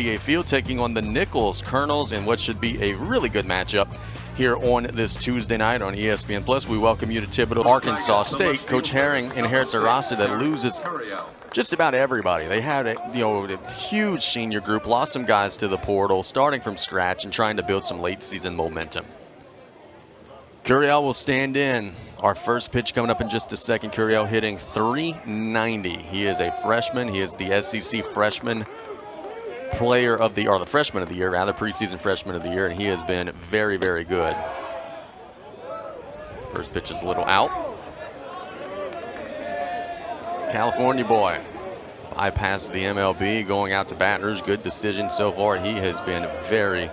PDA Field, taking on the Nicholls Colonels in what should be a really good matchup here on this Tuesday night on ESPN Plus. We welcome you to Thibodaux, Arkansas State. Coach Herring inherits a roster that loses just about everybody. They had a huge senior group, lost some guys to the portal, starting from scratch and trying to build some late season momentum. Curiel will stand in. Our first pitch coming up in just a second. Curiel hitting .390. He is a freshman. He is the SEC freshman player of the, or the freshman of the year, rather, preseason freshman of the year, and he has been very, very good. First pitch is a little out. California boy bypassed the MLB, going out to Baton Rouge. Good decision so far. He has been very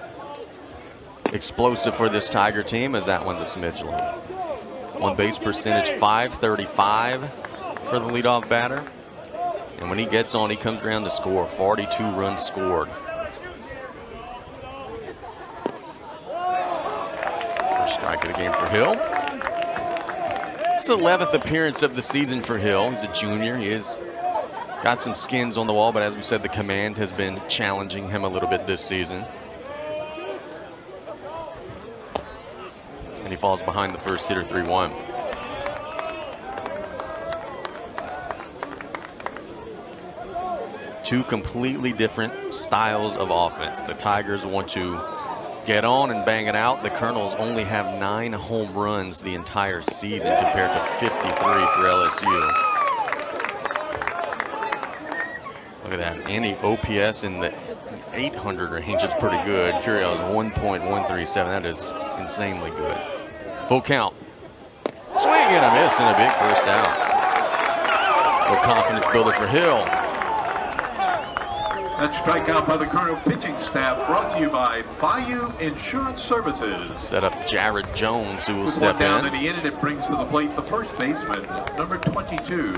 explosive for this Tiger team, as that one's a smidge. On base percentage .535 for the leadoff batter. And when he gets on, he comes around to score. 42 runs scored. First strike of the game for Hill. It's the 11th appearance of the season for Hill. He's a junior. He has got some skins on the wall, but as we said, the command has been challenging him a little bit this season. And he falls behind the first hitter 3-1. Two completely different styles of offense. The Tigers want to get on and bang it out. The Colonels only have 9 home runs the entire season compared to 53 for LSU. Look at that. Any OPS in the 800 range is pretty good. Curiel is 1.137. That is insanely good. Full count. Swing and a miss and a big first out. No confidence builder for Hill. That strikeout by the Colonel pitching staff, brought to you by Bayou Insurance Services. Set up Jared Jones, who will step down in. And he it brings to the plate the first baseman, number 22,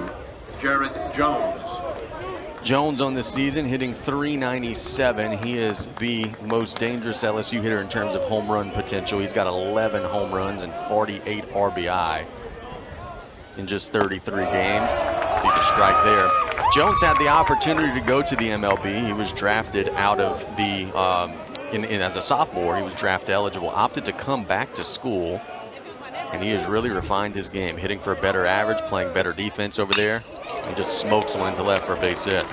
Jared Jones. Jones on the season hitting .397. He is the most dangerous LSU hitter in terms of home run potential. He's got 11 home runs and 48 RBI in just 33 games. Sees a strike there. Jones had the opportunity to go to the MLB. He was drafted out of the, as a sophomore, he was draft eligible, opted to come back to school, and he has really refined his game, hitting for a better average, playing better defense over there. He just smokes one into left for a base hit.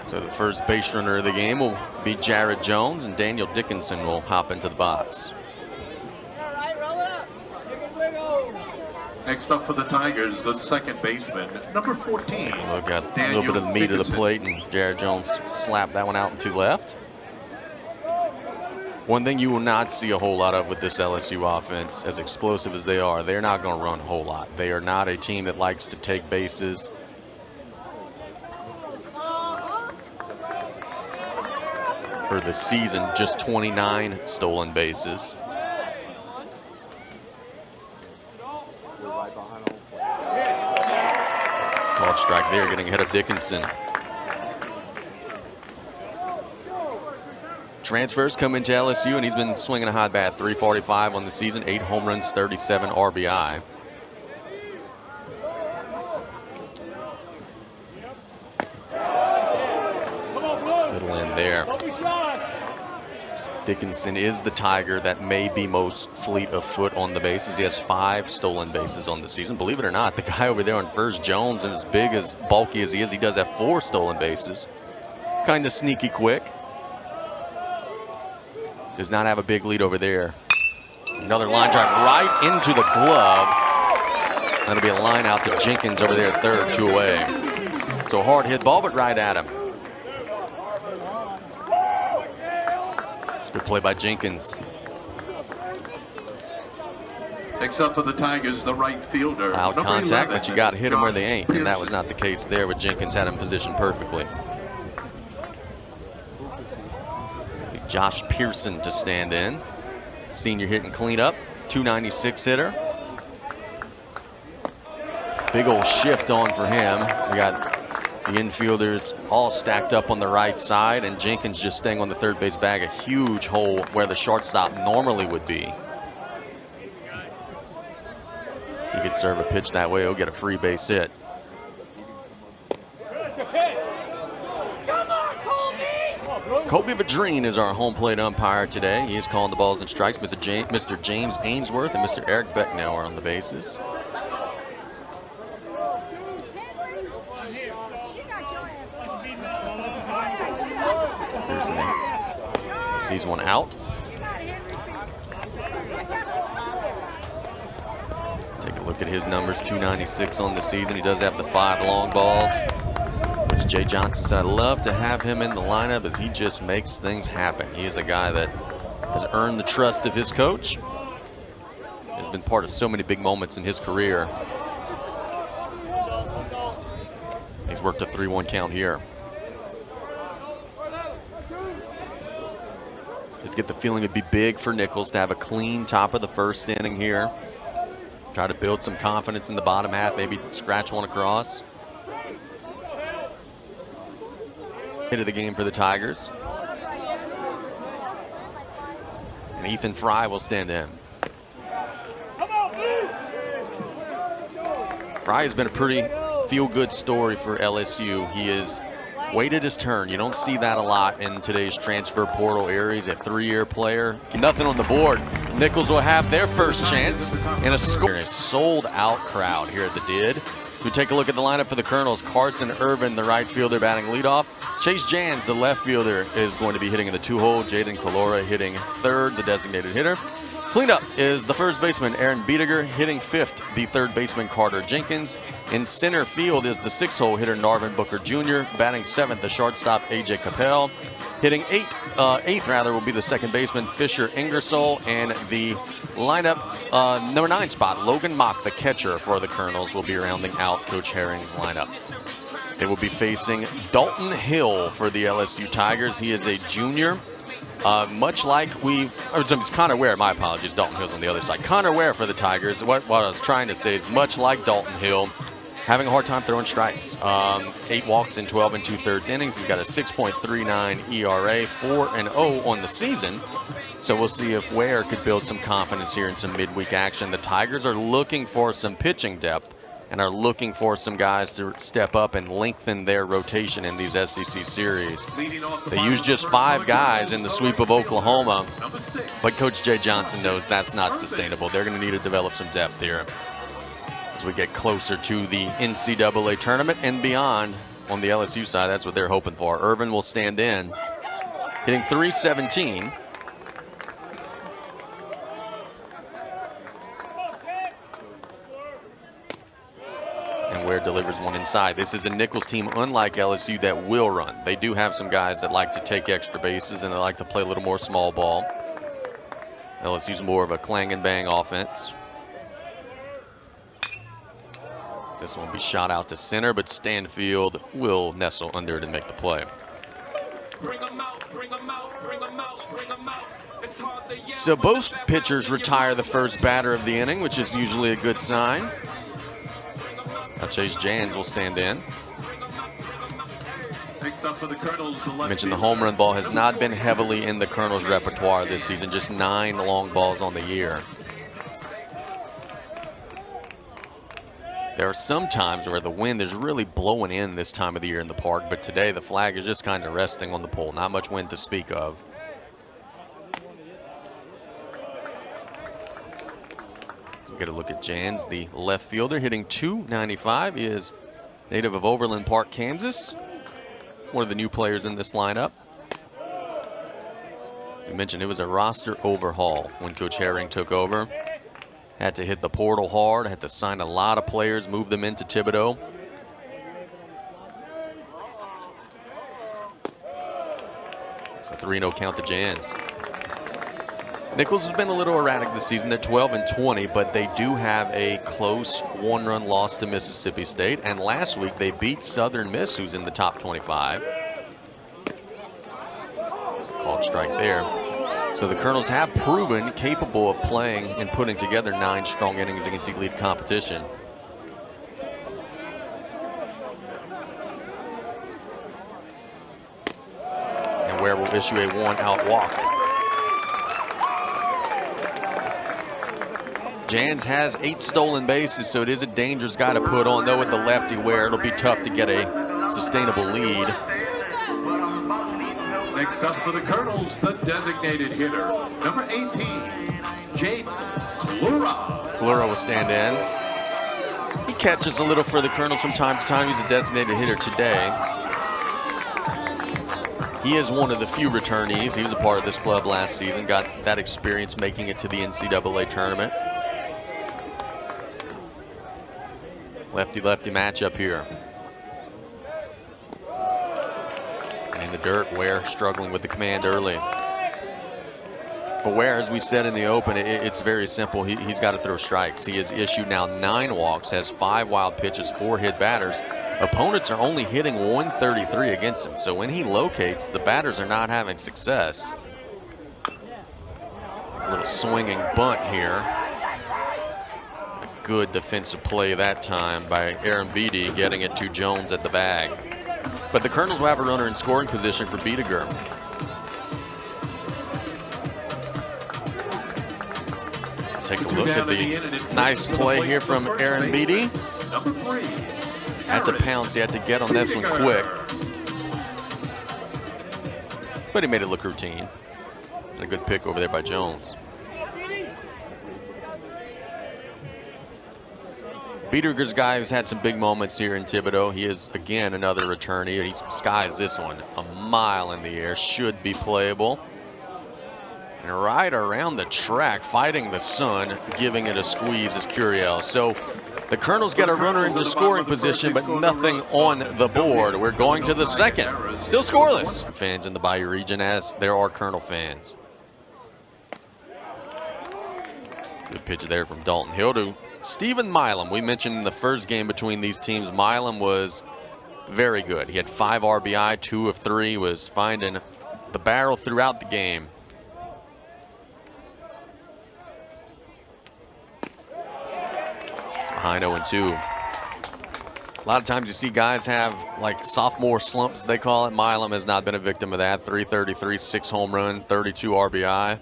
So the first base runner of the game will be Jared Jones, and Daniel Dickinson will hop into the box. Next up for the Tigers, the second baseman, number 14. Take a look at a little bit of the meat of the plate, and Jared Jones slapped that one out into left. One thing you will not see a whole lot of with this LSU offense, as explosive as they are, they're not going to run a whole lot. They are not a team that likes to take bases. For the season, just 29 stolen bases. Called strike there, getting ahead of Dickinson. Transfers come into LSU, and he's been swinging a hot bat. .345 on the season, 8 home runs, 37 RBI. Little in there. Dickinson is the Tiger that may be most fleet of foot on the bases. He has 5 stolen bases on the season. Believe it or not, the guy over there on first, Jones, and as big, as bulky as he is, he does have 4 stolen bases. Kind of sneaky quick. Does not have a big lead over there. Another line drive right into the glove. That'll be a line out to Jenkins over there at third, 2 away. So a hard hit ball, but right at him. Good play by Jenkins. Next up for the Tigers, the right fielder. Loud contact, but you got to hit them where they ain't, and that was not the case there, with Jenkins had him positioned perfectly. Josh Pearson to stand in. Senior hitting cleanup, .296 hitter. Big old shift on for him. We got the infielders all stacked up on the right side, and Jenkins just staying on the third base bag, a huge hole where the shortstop normally would be. He could serve a pitch that way, he'll get a free base hit. Kobe Vadrine is our home plate umpire today. He is calling the balls and strikes. Mr. James Ainsworth and Mr. Eric Becknow are on the bases. Sees one out. Take a look at his numbers, 296 on the season. He does have the 5 long balls. Which Jay Johnson said, I'd love to have him in the lineup as he just makes things happen. He is a guy that has earned the trust of his coach. Has been part of so many big moments in his career. He's worked a 3-1 count here. Just get the feeling it'd be big for Nicholls to have a clean top of the first inning here. Try to build some confidence in the bottom half, maybe scratch one across. Hit of the game for the Tigers. And Ethan Fry will stand in. Fry has been a pretty feel-good story for LSU. He is waited his turn. You don't see that a lot in today's transfer portal era. He's a 3-year player. Nothing on the board. Nicholls will have their first chance in a score. A sold-out crowd here at the Did. We take a look at the lineup for the Colonels. Carson Irvin, the right fielder, batting leadoff. Chase Jans, the left fielder, is going to be hitting in the 2-hole. Jaden Colora hitting third, the designated hitter. Cleanup is the first baseman, Aaron Biediger, hitting 5th, the third baseman, Carter Jenkins. In center field is the 6-hole hitter, Narvin Booker Jr., batting 7th, the shortstop, A.J. Capel. Hitting 8th will be the second baseman, Fisher Ingersoll. And the lineup, number 9 spot, Logan Mock, the catcher for the Colonels, will be rounding out Coach Herring's lineup. They will be facing Dalton Hill for the LSU Tigers. He is a junior. Much like it's Connor Ware, my apologies, Dalton Hill's on the other side. Connor Ware for the Tigers. What I was trying to say is much like Dalton Hill, having a hard time throwing strikes. 8 walks in 12 2/3 innings. He's got a 6.39 ERA, 4-0 on the season. So we'll see if Ware could build some confidence here in some midweek action. The Tigers are looking for some pitching depth and are looking for some guys to step up and lengthen their rotation in these SEC series. They used just 5 guys in the sweep of Oklahoma, but Coach Jay Johnson knows that's not sustainable. They're going to need to develop some depth here as we get closer to the NCAA tournament and beyond. On the LSU side, that's what they're hoping for. Irvin will stand in, hitting .317. And Ware delivers one inside. This is a Nicholls team, unlike LSU, that will run. They do have some guys that like to take extra bases and they like to play a little more small ball. LSU's more of a clang and bang offense. This one will be shot out to center, but Stanfield will nestle under it and make the play. So both pitchers retire the first batter of the inning, which is usually a good sign. Now Chase Jans will stand in. I mentioned the home run ball has not been heavily in the Colonels' repertoire this season, just 9 long balls on the year. There are some times where the wind is really blowing in this time of the year in the park, but today the flag is just kind of resting on the pole. Not much wind to speak of. We'll get a look at Jans, the left fielder, hitting .295. He is native of Overland Park, Kansas. One of the new players in this lineup. We mentioned it was a roster overhaul when Coach Herring took over. Had to hit the portal hard, had to sign a lot of players, move them into Thibodeau. It's a 3-0 count to Jans. Nicholls has been a little erratic this season. They're 12-20, but they do have a close 1-run loss to Mississippi State. And last week they beat Southern Miss, who's in the top 25. There's a called strike there. So the Colonels have proven capable of playing and putting together 9 strong innings against elite competition. And Ware will issue a 1-out walk. Jans has 8 stolen bases, so it is a dangerous guy to put on, though with the lefty Ware, it'll be tough to get a sustainable lead. Next up for the Colonels, the designated hitter, number 18, Jake Klura. Klura will stand in. He catches a little for the Colonels from time to time. He's a designated hitter today. He is one of the few returnees. He was a part of this club last season, got that experience making it to the NCAA tournament. Lefty-lefty matchup here. In the dirt, Ware struggling with the command early. For Ware, as we said in the open, it's very simple. He's got to throw strikes. He has issued now 9 walks, has 5 wild pitches, 4 hit batters. Opponents are only hitting 133 against him. So when he locates, the batters are not having success. A little swinging bunt here. A good defensive play that time by Aaron Beatty, getting it to Jones at the bag. But the Colonels will have a runner in scoring position for Biediger. Take a look at the nice play here from Aaron Beatty. Had to pounce, he had to get on this one quick. But he made it look routine. And a good pick over there by Jones. Biediger's guy has had some big moments here in Thibodaux. He is, again, another returnee. He skies this one a mile in the air. Should be playable. And right around the track, fighting the sun, giving it a squeeze is Curiel. So the Colonels get a runner into scoring position, but nothing on the board. We're going to the second. Still scoreless. Fans in the Bayou region, as there are Colonel fans. Good pitch there from Dalton Hill to Stephen Milam. We mentioned in the first game between these teams, Milam was very good. He had 5 RBI, 2 of 3, was finding the barrel throughout the game. It's behind 0-2. A lot of times you see guys have like sophomore slumps, they call it. Milam has not been a victim of that. 333, 6 home run, 32 RBI.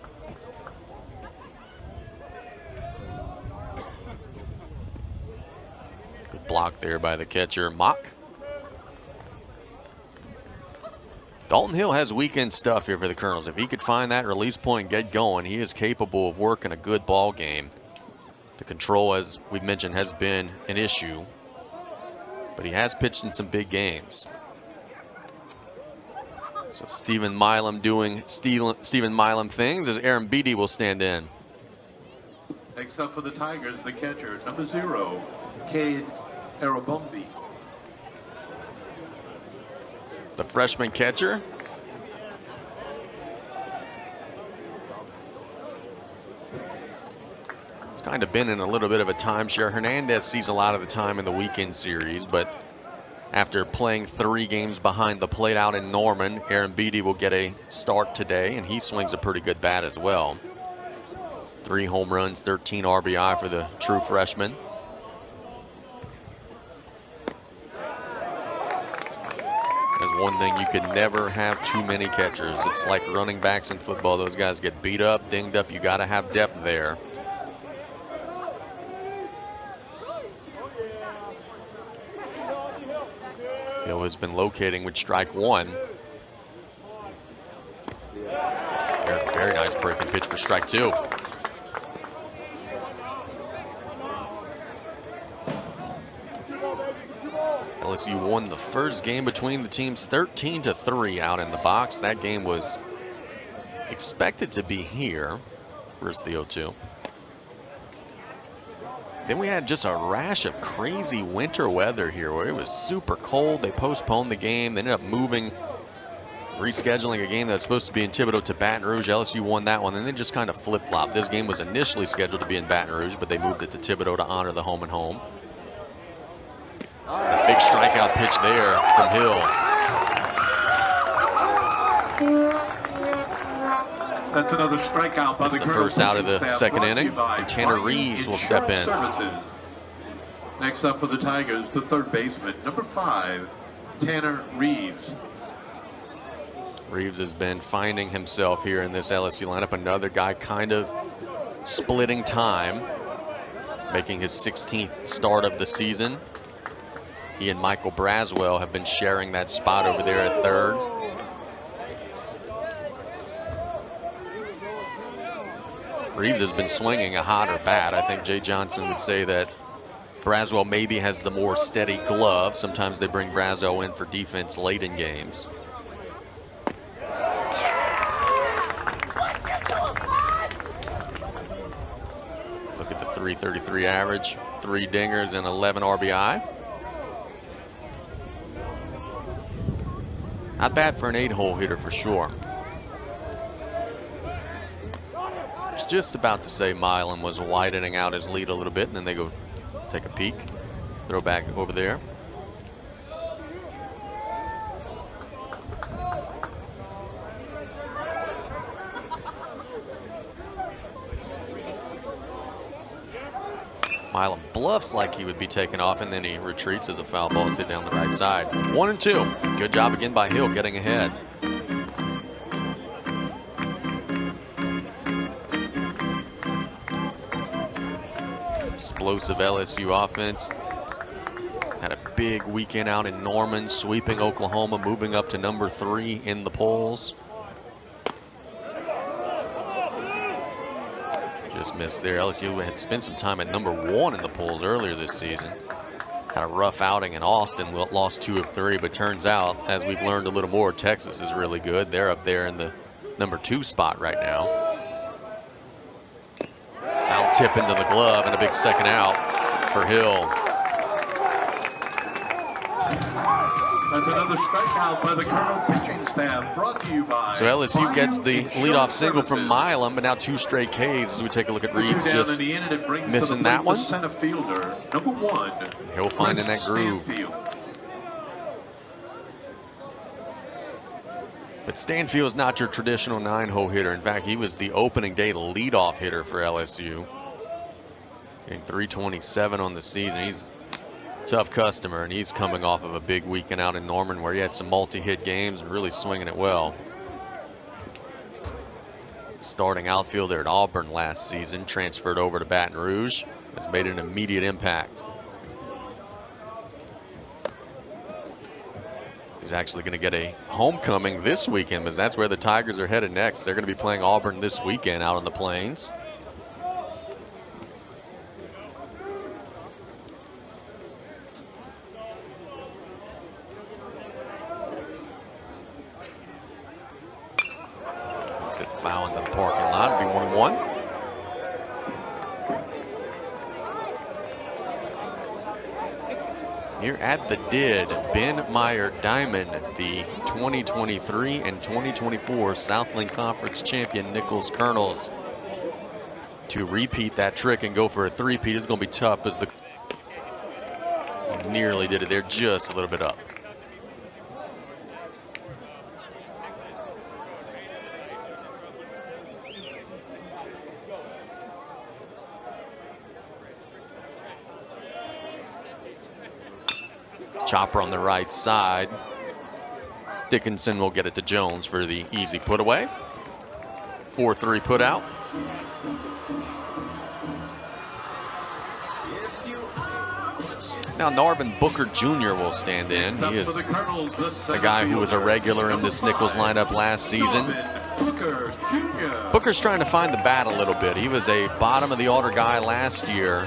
Blocked there by the catcher, Mock. Dalton Hill has weekend stuff here for the Colonels. If he could find that release point and get going, he is capable of working a good ball game. The control, as we've mentioned, has been an issue, but he has pitched in some big games. So Stephen Milam doing Stephen Milam things as Aaron Beatty will stand in. Next up for the Tigers, the catcher, number 0, Cade Arabumbi. The freshman catcher. He's kind of been in a little bit of a timeshare. Hernandez sees a lot of the time in the weekend series, but after playing 3 games behind the plate out in Norman, Aaron Beatty will get a start today, and he swings a pretty good bat as well. 3 home runs, 13 RBI for the true freshman. There's one thing, you can never have too many catchers. It's like running backs in football. Those guys get beat up, dinged up. You got to have depth there. Hill has been locating with strike 1. Very nice breaking pitch for strike 2. LSU won the first game between the teams 13-3 out in the box. That game was expected to be here versus the 0-2. Then we had just a rash of crazy winter weather here where it was super cold. They postponed the game. They ended up moving, rescheduling a game that was supposed to be in Thibodaux to Baton Rouge. LSU won that one, and then just kind of flip-flopped. This game was initially scheduled to be in Baton Rouge, but they moved it to Thibodaux to honor the home and home. A big strikeout pitch there from Hill. That's another strikeout by the first out of the second inning, and Tanner Reeves will step in. Next up for the Tigers, the third baseman, number 5, Tanner Reeves. Reeves has been finding himself here in this LSU lineup. Another guy kind of splitting time, making his 16th start of the season. He and Michael Braswell have been sharing that spot over there at third. Reeves has been swinging a hotter bat. I think Jay Johnson would say that Braswell maybe has the more steady glove. Sometimes they bring Braswell in for defense late in games. Look at the .333 average, 3 dingers and 11 RBI. Not bad for an 8-hole hitter for sure. I was just about to say Milam was widening out his lead a little bit, and then they go take a peek. Throw back over there. Milam bluffs like he would be taken off, and then he retreats as a foul ball is hit down the right side. 1-2. Good job again by Hill getting ahead. Explosive LSU offense. Had a big weekend out in Norman, sweeping Oklahoma, moving up to number 3 in the polls. Just missed there. LSU had spent some time at number 1 in the polls earlier this season. Had a rough outing in Austin, lost 2 of 3, but turns out, as we've learned a little more, Texas is really good. They're up there in the number 2 spot right now. Foul tip into the glove and a big second out for Hill. That's another strikeout by the Colonel pitching staff, brought to you by. So LSU gets the leadoff single from Milam, but now 2 straight Ks as we take a look at Reeves just missing that one. Center fielder, number 1. Hill finding that groove. But Stanfield is not your traditional 9-hole hitter. In fact, he was the opening day leadoff hitter for LSU. Getting .327 on the season. He's a tough customer, and he's coming off of a big weekend out in Norman where he had some multi-hit games and really swinging it well. Starting outfielder at Auburn last season, transferred over to Baton Rouge, has made an immediate impact. He's actually going to get a homecoming this weekend, because that's where the Tigers are headed next. They're going to be playing Auburn this weekend out on the Plains. It's it foul into the parking lot. It'll be 1-1. Here at the Did, Ben Meyer Diamond, the 2023 and 2024 Southland Conference champion Nicholls Colonels. To repeat that trick and go for a three-peat is going to be tough, as the nearly did it there, just a little bit up. Chopper on the right side. Dickinson will get it to Jones for the easy put away. 4-3 put out. Now Narvin Booker Jr. will stand in. He is a guy who was a regular in this Nicholls lineup last season. Booker's trying to find the bat a little bit. He was a bottom of the order guy last year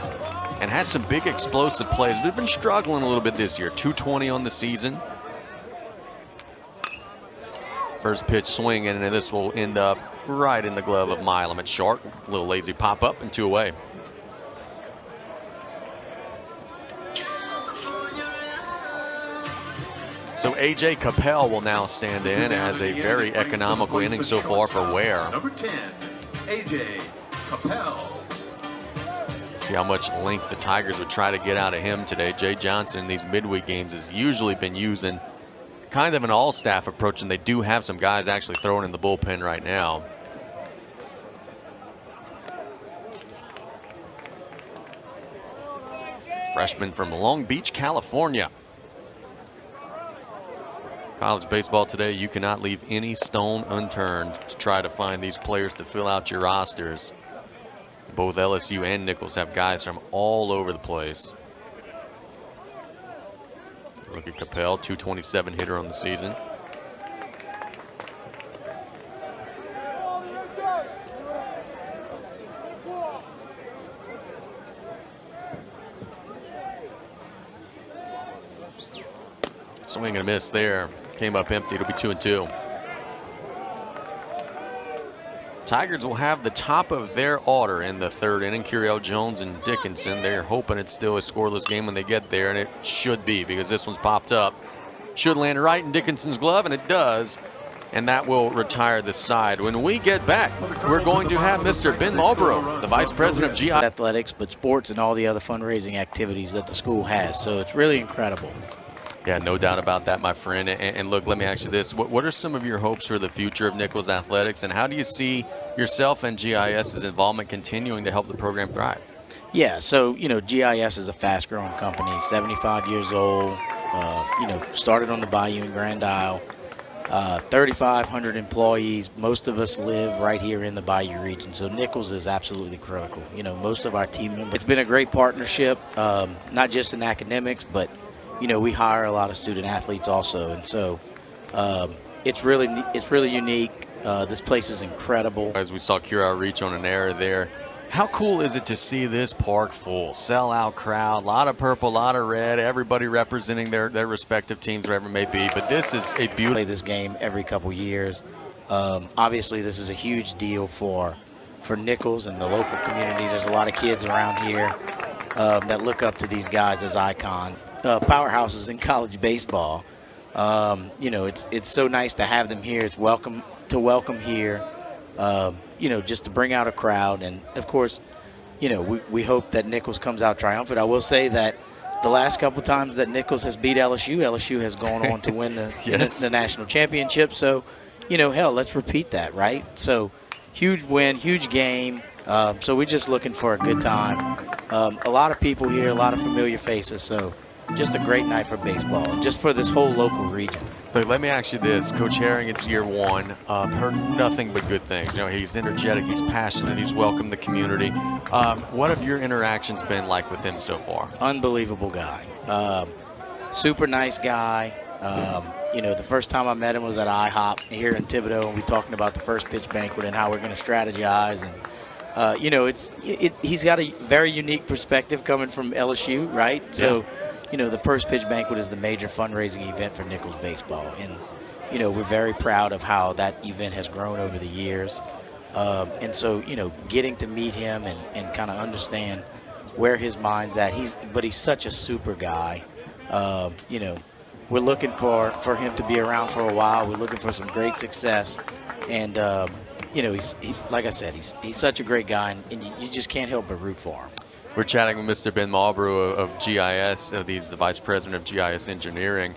and had some big explosive plays, but been struggling a little bit this year. 220 on the season. First pitch swing, and this will end up right in the glove of Milam at short. A little lazy pop up and 2 away. So A.J. Capel will now stand in as a very economical inning so far for Ware. Number 10, A.J. Capel. See how much length the Tigers would try to get out of him today. Jay Johnson in these midweek games has usually been using kind of an all-staff approach, and they do have some guys actually throwing in the bullpen right now. Freshman from Long Beach, California. College baseball today, you cannot leave any stone unturned to try to find these players to fill out your rosters. Both LSU and Nicholls have guys from all over the place. Look at Capel, 227 hitter on the season. Swing and a miss there. Came up empty. It'll be 2-2. Tigers will have the top of their order in the third inning. Curiel, Jones, and Dickinson. They're hoping it's still a scoreless game when they get there, and it should be because this one's popped up. Should land right in Dickinson's glove, and it does. And that will retire the side. When we get back, we're going to have Mr. Ben Marlborough, the Vice President of GI Athletics, but sports and all the other fundraising activities that the school has. So it's really incredible. Yeah, no doubt about that, my friend. And look, let me ask you this. What are some of your hopes for the future of Nicholls Athletics, and how do you see yourself and GIS's involvement continuing to help the program thrive? Yeah, so, GIS is a fast-growing company, 75 years old, started on the Bayou in Grand Isle, 3,500 employees. Most of us live right here in the Bayou region, so Nicholls is absolutely critical. Most of our team members. It's been a great partnership, not just in academics, but we hire a lot of student athletes also, and so it's really unique. This place is incredible. As we saw Curiel reach on an error there, how cool is it to see this park full, sellout crowd, a lot of purple, a lot of red, everybody representing their respective teams, whatever it may be. But this is a beautiful. Play this game every couple years. Obviously, this is a huge deal for Nicholls and the local community. There's a lot of kids around here that look up to these guys as icons. Powerhouses in college baseball. It's so nice to have them here. It's welcome here. Just to bring out a crowd, and of course, we hope that Nicholls comes out triumphant. I will say that the last couple times that Nicholls has beat LSU has gone on to win the yes. the national championship. So, hell, let's repeat that, right? So, huge win, huge game. So we're just looking for a good time. A lot of people here, a lot of familiar faces. So. Just a great night for baseball, and just for this whole local region. Look, let me ask you this. Coach Herring, it's year one. Heard nothing but good things. He's energetic, he's passionate, he's welcomed the community. What have your interactions been like with him so far? Unbelievable guy. Super nice guy. The first time I met him was at IHOP here in Thibodaux, and we talking about the first pitch banquet and how we're going to strategize. And he's got a very unique perspective coming from LSU, right? So. Yeah. The first pitch banquet is the major fundraising event for Nicholls baseball, and we're very proud of how that event has grown over the years. And so getting to meet him and kind of understand where his mind's at. But he's such a super guy. We're looking for him to be around for a while. We're looking for some great success, and like I said, he's such a great guy, and you just can't help but root for him. We're chatting with Mr. Ben Marlborough of GIS. He's the Vice President of GIS Engineering.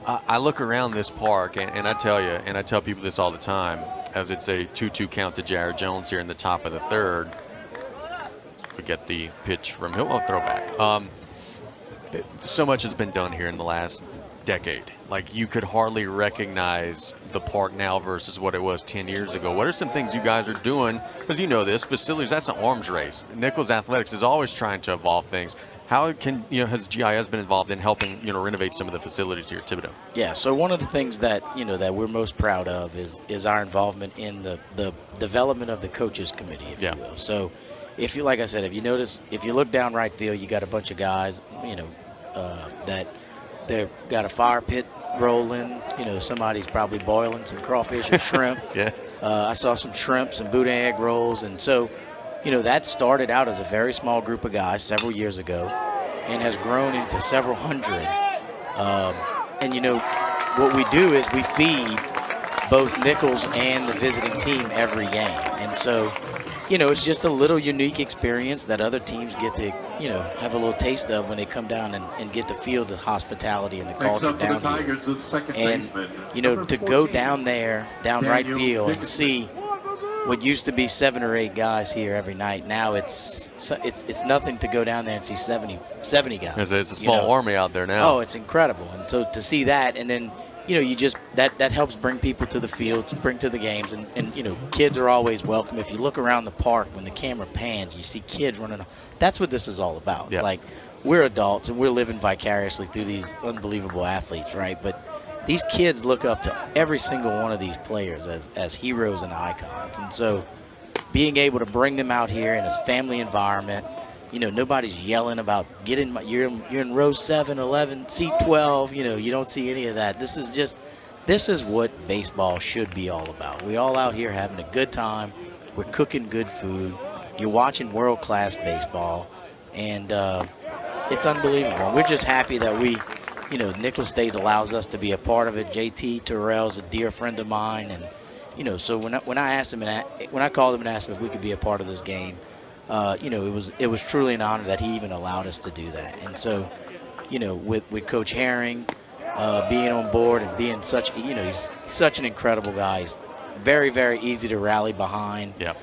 I look around this park, and I tell you, and I tell people this all the time, as it's a 2-2 count to Jared Jones here in the top of the third. We get the pitch from Hill. Oh, throwback. So much has been done here in the last decade. Like, you could hardly recognize the park now versus what it was 10 years ago. What are some things you guys are doing? Because this, facilities, that's an arms race. Nicholls Athletics is always trying to evolve things. How has GIS been involved in helping, renovate some of the facilities here at Thibodaux? Yeah, so one of the things that, that we're most proud of is our involvement in the development of the coaches committee, if you will. So if you, like I said, if you notice, if you look down right field, you got a bunch of guys, that they've got a fire pit rolling. Somebody's probably boiling some crawfish or shrimp. Yeah. I saw some shrimp, some boudin egg rolls, and so, that started out as a very small group of guys several years ago, and has grown into several hundred. And what we do is we feed both Nicholls and the visiting team every game, and so. It's just a little unique experience that other teams get to, have a little taste of when they come down and get to feel the hospitality and the culture down here. And, to go down there, down right field, and see what used to be 7 or 8 guys here every night. Now it's nothing to go down there and see 70 guys. It's a small army out there now. Oh, it's incredible. And so to see that, and then you just that helps bring people to the fields, bring to the games, and kids are always welcome. If you look around the park when the camera pans, you see kids running. That's what this is all about. Yeah. Like, we're adults and we're living vicariously through these unbelievable athletes, right? But these kids look up to every single one of these players as heroes and icons, and so being able to bring them out here in a family environment, nobody's yelling about you're in row 7, 11, seat 12. You don't see any of that. This is what baseball should be all about. We all out here having a good time. We're cooking good food. You're watching world-class baseball, and it's unbelievable. We're just happy that Nicholls State allows us to be a part of it. JT Terrell's a dear friend of mine, and so when I asked him when I called him and asked him if we could be a part of this game, it was truly an honor that he even allowed us to do that. And so, with Coach Herring being on board and being he's such an incredible guy. He's very, very easy to rally behind. Yeah.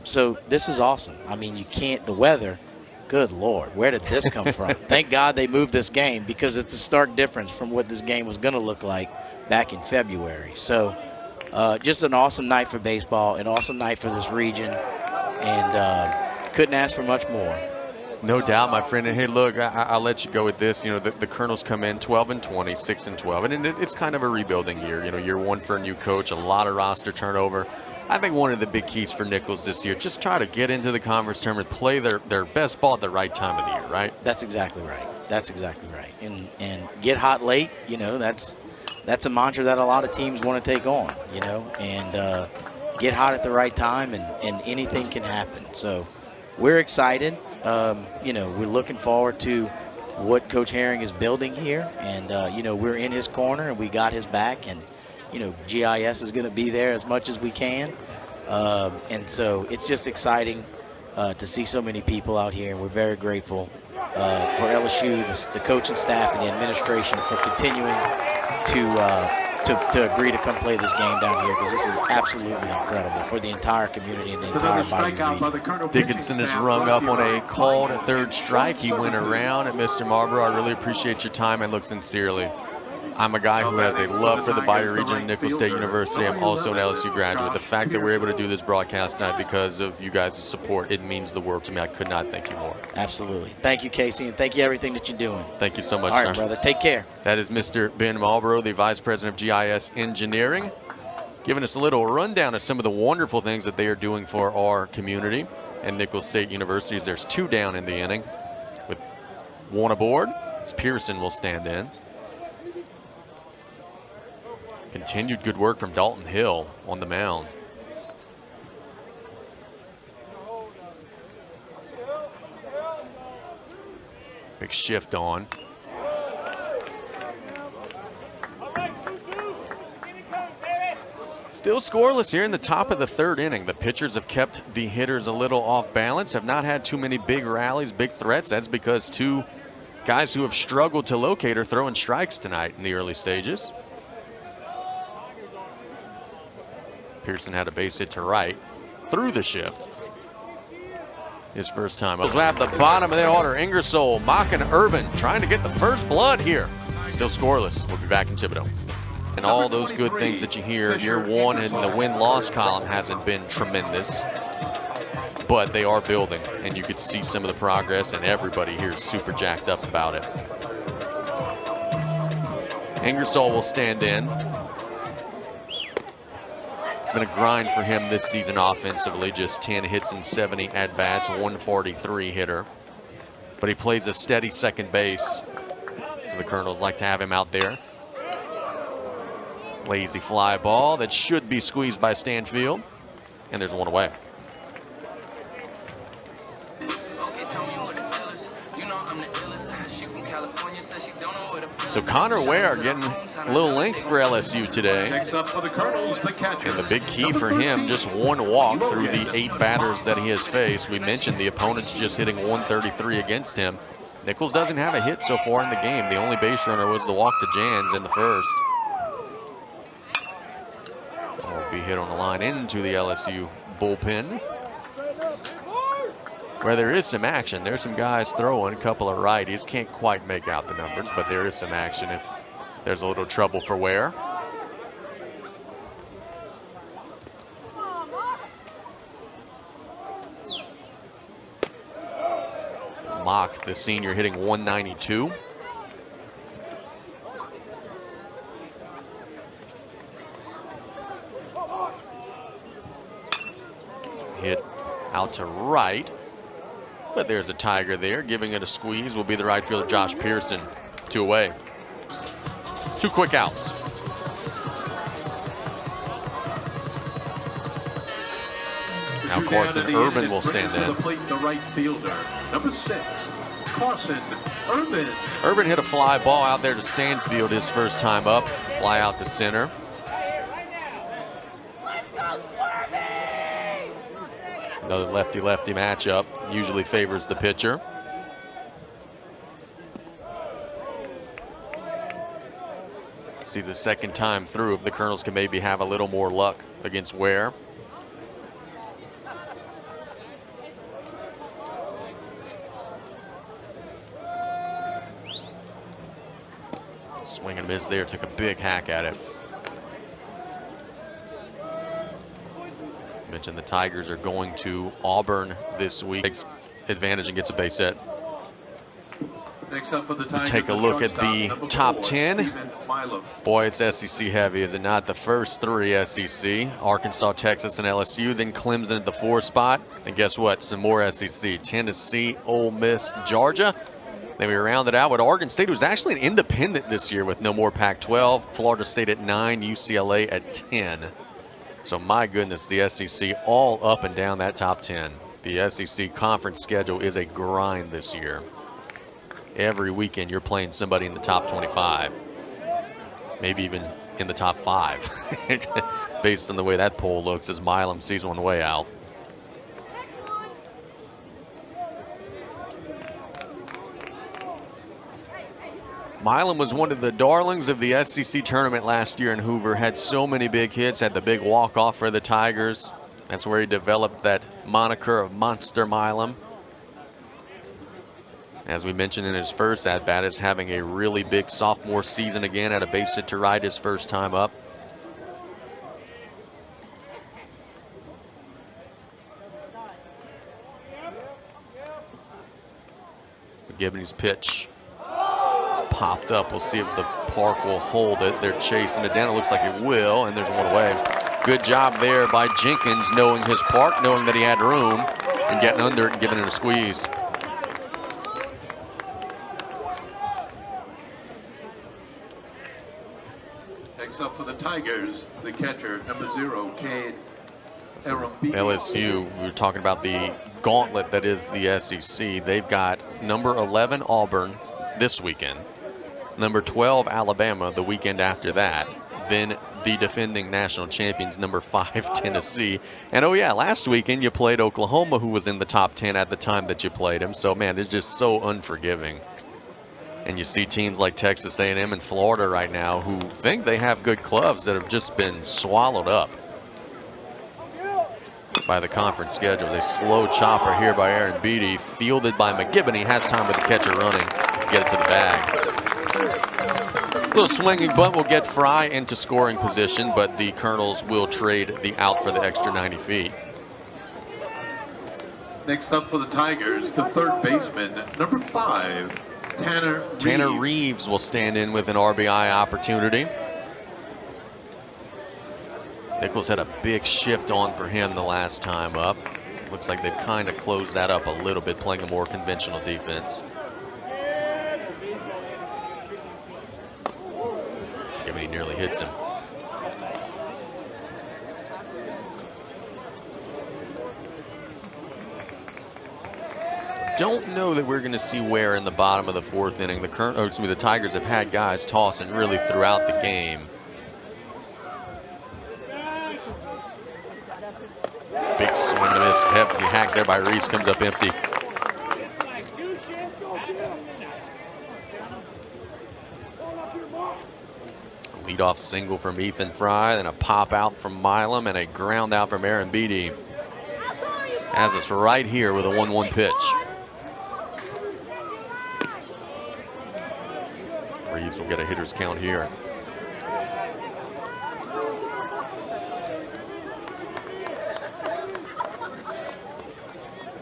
So this is awesome. I mean, the weather, good Lord, where did this come from? Thank God they moved this game, because it's a stark difference from what this game was going to look like back in February. So just an awesome night for baseball, an awesome night for this region, and couldn't ask for much more. No doubt, my friend. And hey, look, I'll let you go with this. The Colonels come in 12-20, 6-12, and it's kind of a rebuilding year. Year one for a new coach, a lot of roster turnover. I think one of the big keys for Nicholls this year, just try to get into the conference tournament, play their best ball at the right time of the year, right? That's exactly right. That's exactly right. And get hot late. That's a mantra that a lot of teams want to take on. And get hot at the right time, and anything can happen. So we're excited. We're looking forward to what Coach Herring is building here, and we're in his corner and we got his back, and GIS is going to be there as much as we can, and so it's just exciting to see so many people out here, and we're very grateful for LSU, the coaching staff and the administration for continuing to agree to come play this game down here, because this is absolutely incredible for the entire community and the entire Bayou. Dickinson is rung up on a called third strike. He went around at Mr. Marlboro. I really appreciate your time, and look, sincerely, I'm a guy who has a love for the Bayou region and Nicholls State University. I'm also an LSU graduate. The fact that we're able to do this broadcast tonight because of you guys' support, it means the world to me. I could not thank you more. Absolutely. Thank you, Casey, and thank you everything that you're doing. Thank you so much, All right, brother. Take care. That is Mr. Ben Marlboro, the Vice President of GIS Engineering, giving us a little rundown of some of the wonderful things that they are doing for our community and Nicholls State University. There's 2 down in the inning with 1 aboard. Pearson will stand in. Continued good work from Dalton Hill on the mound. Big shift on. Still scoreless here in the top of the 3rd inning. The pitchers have kept the hitters a little off balance, have not had too many big rallies, big threats. That's because 2 guys who have struggled to locate are throwing strikes tonight in the early stages. Pearson had a base hit to right through the shift. His first time. We'll have the bottom of the order. Ingersoll, Mock, and Urban trying to get the first blood here. Still scoreless. We'll be back in Thibodaux. And all those good things that you hear, year one in the win-loss column hasn't been tremendous, but they are building, and you could see some of the progress, and everybody here is super jacked up about it. Ingersoll will stand in. Been a grind for him this season offensively, just 10 hits and 70 at-bats, 143 hitter. But he plays a steady second base, so the Colonels like to have him out there. Lazy fly ball that should be squeezed by Stanfield, and there's 1 away. So Connor Ware getting a little length for LSU today. Next up for the Colonels, the catcher. And the big key for him, just 1 walk through the 8 batters that he has faced. We mentioned the opponent's just hitting 133 against him. Nicholls doesn't have a hit so far in the game. The only base runner was the walk to Jans in the first. Will be hit on the line into the LSU bullpen, where there is some action. There's some guys throwing, a couple of righties. Can't quite make out the numbers, but there is some action if there's a little trouble for Ware. It's Mock, the senior, hitting 192. Hit out to right. But there's a Tiger there. Giving it a squeeze will be the right fielder, Josh Pearson. 2 away. 2 quick outs. Now Carson Urban will stand in. The right fielder, number 6, Carson Urban. Urban hit a fly ball out there to Stanfield his first time up. Fly out to center. Another lefty-lefty matchup usually favors the pitcher. See the second time through if the Colonels can maybe have a little more luck against Ware. Swing and miss there, took a big hack at it. Mentioned the Tigers are going to Auburn this week. Takes advantage and gets a base hit. Next up for the Tigers, take a look at the top 10. Milam. Boy, it's SEC heavy, is it not? The first 3 SEC, Arkansas, Texas, and LSU. Then Clemson at the 4 spot. And guess what? Some more SEC. Tennessee, Ole Miss, Georgia. Then we rounded out with Oregon State, who's actually an independent this year with no more Pac-12. Florida State at 9, UCLA at 10. So my goodness, the SEC all up and down that top 10. The SEC conference schedule is a grind this year. Every weekend you're playing somebody in the top 25. Maybe even in the top 5. Based on the way that poll looks as Milam sees one way out. Milam was one of the darlings of the SEC tournament last year in Hoover. Had so many big hits, had the big walk-off for the Tigers. That's where he developed that moniker of Monster Milam. As we mentioned in his first at-bat, is having a really big sophomore season again. Had a base hit to right his first time up. Gibney's pitch. It's popped up. We'll see if the park will hold it. They're chasing it down. It looks like it will, and there's one away. Good job there by Jenkins, knowing his park, knowing that he had room, and getting under it and giving it a squeeze. Next up for the Tigers, the catcher, number 0, Cade Arambide. LSU, we were talking about the gauntlet that is the SEC. They've got number 11 Auburn this weekend, number 12 Alabama the weekend after that, then the defending national champions number 5 Tennessee, and oh yeah, last weekend you played Oklahoma, who was in the top 10 at the time that you played them. So man, it's just so unforgiving. And you see teams like Texas A&M and Florida right now who think they have good clubs that have just been swallowed up by the conference schedule. A slow chopper here by Arambide, fielded by McGibney, has time with the catcher running. Get it to the bag. Little swinging bunt will get Fry into scoring position, but the Colonels will trade the out for the extra 90 feet. Next up for the Tigers, the third baseman, number 5, Tanner Reeves will stand in with an RBI opportunity. Nicholls had a big shift on for him the last time up. Looks like they've kind of closed that up a little bit, playing a more conventional defense. He nearly hits him. Don't know that we're going to see Ware in the bottom of the 4th inning. The Tigers have had guys tossing really throughout the game. Big swing and a miss, hefty hack there by Reeves, comes up empty. Leadoff single from Ethan Fry, then a pop out from Milam, and a ground out from Arambide. Has us right here with a 1-1 pitch. Reeves will get a hitter's count here.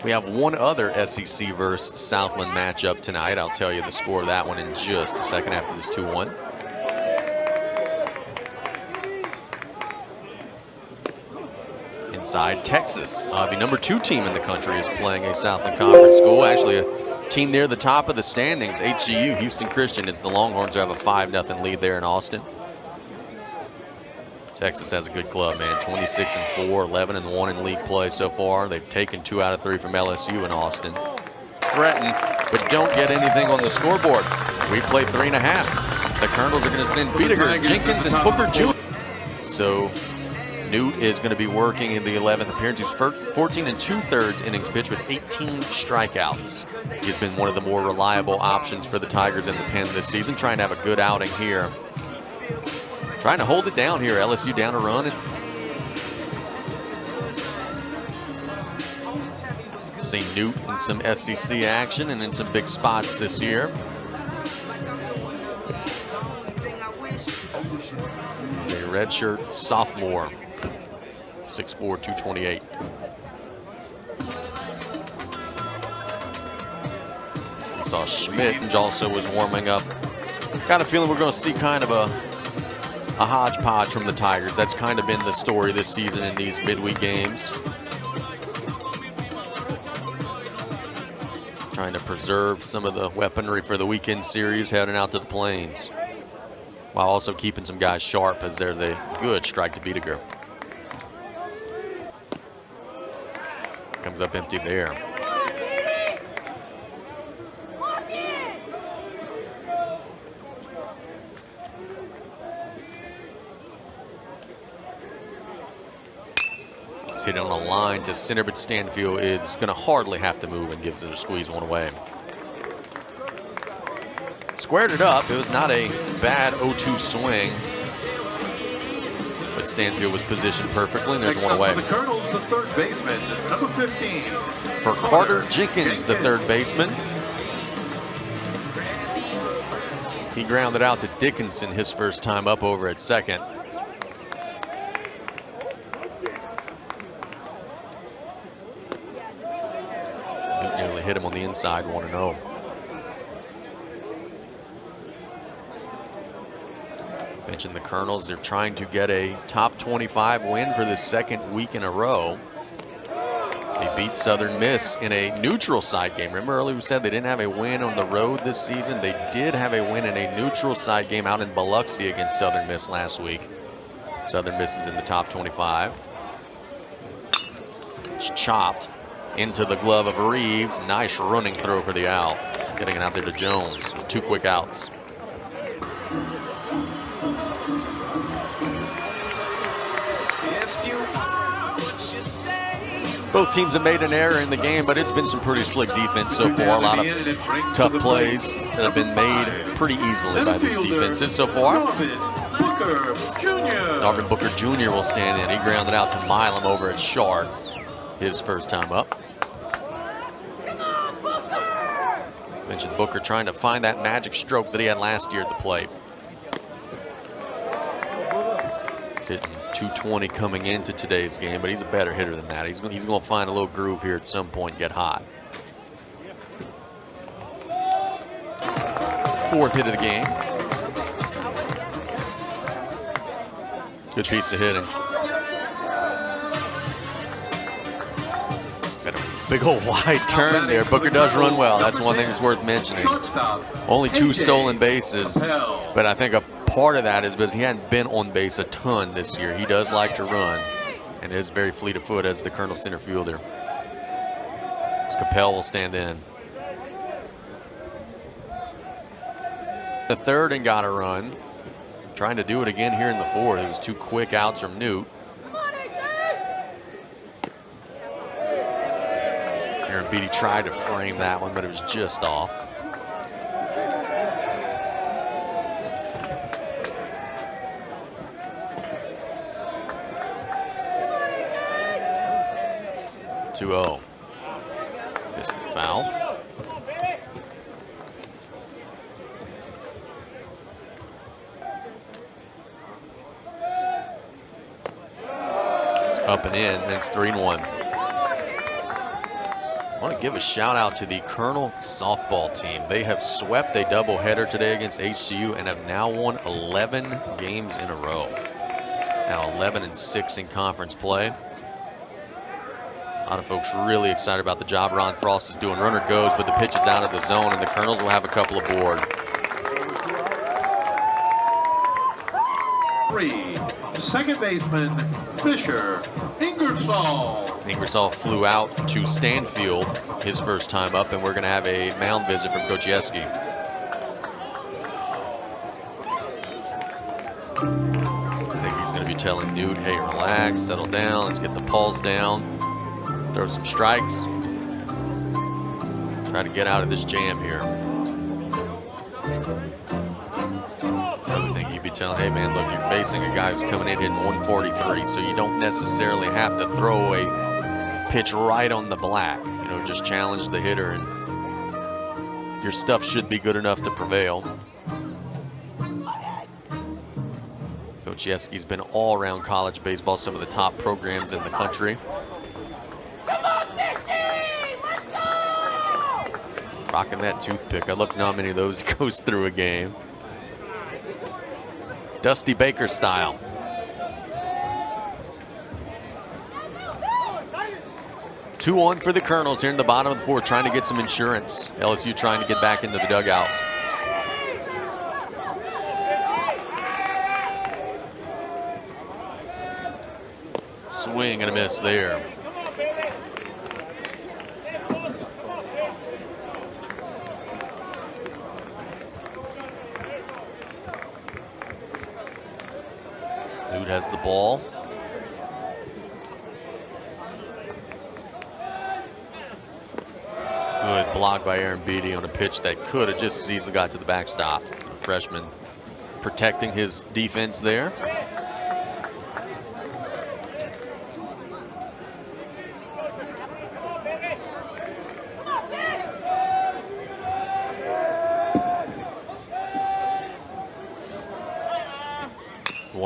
We have one other SEC versus Southland matchup tonight. I'll tell you the score of that one in just a second after this 2-1. Southland side. Texas, the #2 team in the country, is playing a Southland Conference school. Actually, a team near the top of the standings, HCU, Houston Christian. It's the Longhorns who have a 5-0 lead there in Austin. Texas has a good club, man. 26-4, 11-1 in league play so far. They've taken 2 out of 3 from LSU in Austin. Threaten, but don't get anything on the scoreboard. We play 3.5. The Colonels are going to send Biediger, Jenkins, and Booker Jr. So Newt is going to be working in the 11th appearance. He's 14 2/3 innings pitched with 18 strikeouts. He's been one of the more reliable options for the Tigers in the pen this season, trying to have a good outing here. Trying to hold it down here. LSU down a run. See Newt in some SEC action and in some big spots this year. He's a redshirt sophomore, 6'4", 228. We saw Schmidt also was warming up. Got a feeling we're going to see kind of a hodgepodge from the Tigers. That's kind of been the story this season in these midweek games. Trying to preserve some of the weaponry for the weekend series heading out to the Plains, while also keeping some guys sharp, as there's a good strike to Biediger. Comes up empty there. Hit on a line to center, but Stanfield is going to hardly have to move and gives it a squeeze one away. Squared it up. It was not a bad 0-2 swing, but Stanfield was positioned perfectly, and there's one away. The Colonels, the third baseman, number 15. For Carter Jenkins, the third baseman. He grounded out to Dickinson his first time up over at second. Nearly hit him on the inside, 1-0. Mentioned the Colonels, they're trying to get a top 25 win for the second week in a row. They beat Southern Miss in a neutral site game. Remember earlier we said they didn't have a win on the road this season? They did have a win in a neutral site game out in Biloxi against Southern Miss last week. Southern Miss is in the top 25. It's chopped into the glove of Reeves. Nice running throw for the out. Getting it out there to Jones with 2 quick outs. Both teams have made an error in the game, but it's been some pretty slick defense so far. A lot of tough plays that have been made pretty easily by these defenses so far. Darvin Booker Jr. will stand in. He grounded out to Milam over at Sharp his first time up. Mentioned Booker trying to find that magic stroke that he had last year at the plate. He's hitting 220 coming into today's game, but he's a better hitter than that. He's going to find a little groove here at some point and get hot. 4th hit of the game. Good piece of hitting. Big old wide turn there. Booker does run well. That's one thing that's worth mentioning. Only 2 stolen bases, but I think a part of that is because he hadn't been on base a ton this year. He does like to run and is very fleet of foot as the Colonel center fielder. As Capel will stand in. The 3rd and got a run. Trying to do it again here in the 4th. It was 2 quick outs from Newt. Aaron Beatty tried to frame that one, but it was just off. (2-0). Distant foul. It's up and in, and it's 3-1. I want to give a shout out to the Colonel softball team. They have swept a doubleheader today against HCU and have now won 11 games in a row. Now 11-6 in conference play. lot of folks really excited about the job Ron Frost is doing. Runner goes, but the pitch is out of the zone, and the Colonels will have a couple aboard. 3, second baseman Fisher, Ingersoll. Ingersoll flew out to Stanfield his first time up, and we're going to have a mound visit from Coach Yeski. I think he's going to be telling Newt, hey, relax, settle down, let's get the pulse down, throw some strikes, try to get out of this jam here. Another thing you'd be telling, hey man, look, you're facing a guy who's coming in hitting 143, so you don't necessarily have to throw a pitch right on the black. You know, just challenge the hitter, and your stuff should be good enough to prevail. Coach Yeski's been all around college baseball, some of the top programs in the country. Come on, Fishy! Let's go! Rocking that toothpick. I love to know how many of those he goes through a game. Dusty Baker style. Two on for the Colonels here in the bottom of the fourth, trying to get some insurance. LSU trying to get back into the dugout. Swing and a miss there. Newt has the ball. Good block by Aaron Beatty on a pitch that could have just as easily got to the backstop. The freshman protecting his defense there.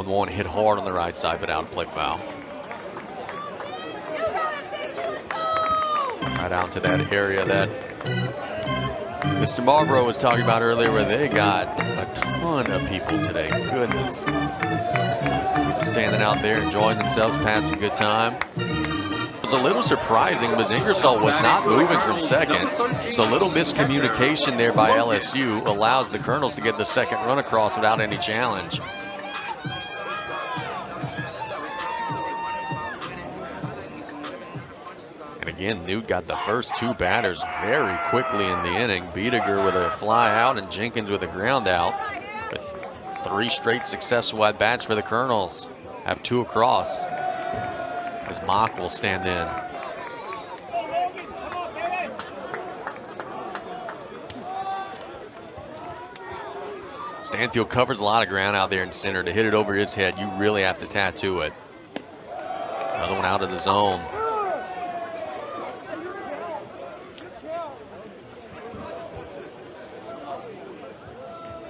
One hit hard on the right side, but out of play foul. Right out to that area that Mr. Marlboro was talking about earlier, where they got a ton of people today. Goodness. People standing out there enjoying themselves, passing a good time. It was a little surprising because Ingersoll was not moving from second. So a little miscommunication there by LSU allows the Colonels to get the second run across without any challenge. Again, Newt got the first two batters very quickly in the inning. Biediger with a fly out and Jenkins with a ground out. But three straight successful at-bats for the Colonels. Have two across as Mock will stand in. Stanfield covers a lot of ground out there in center. To hit it over his head, you really have to tattoo it. Another one out of the zone.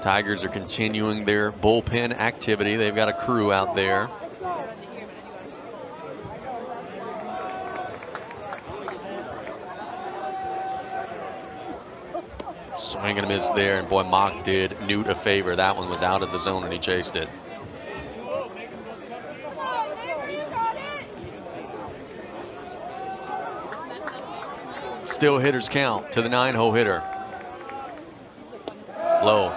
Tigers are continuing their bullpen activity. They've got a crew out there. Swing and a miss there, and boy, Mock did Newt a favor. That one was out of the zone and he chased it. Still hitters count to the 9-hole hitter. Low.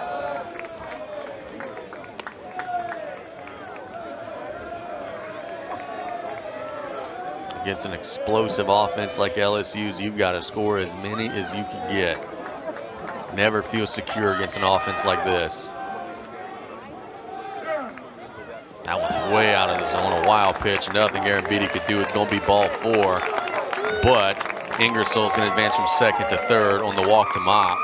Against an explosive offense like LSU's, you've got to score as many as you can get. Never feel secure against an offense like this. That one's way out of the zone. A wild pitch. Nothing Aaron Beatty could do. It's going to be ball 4. But Ingersoll's going to advance from second to third on the walk to Mock.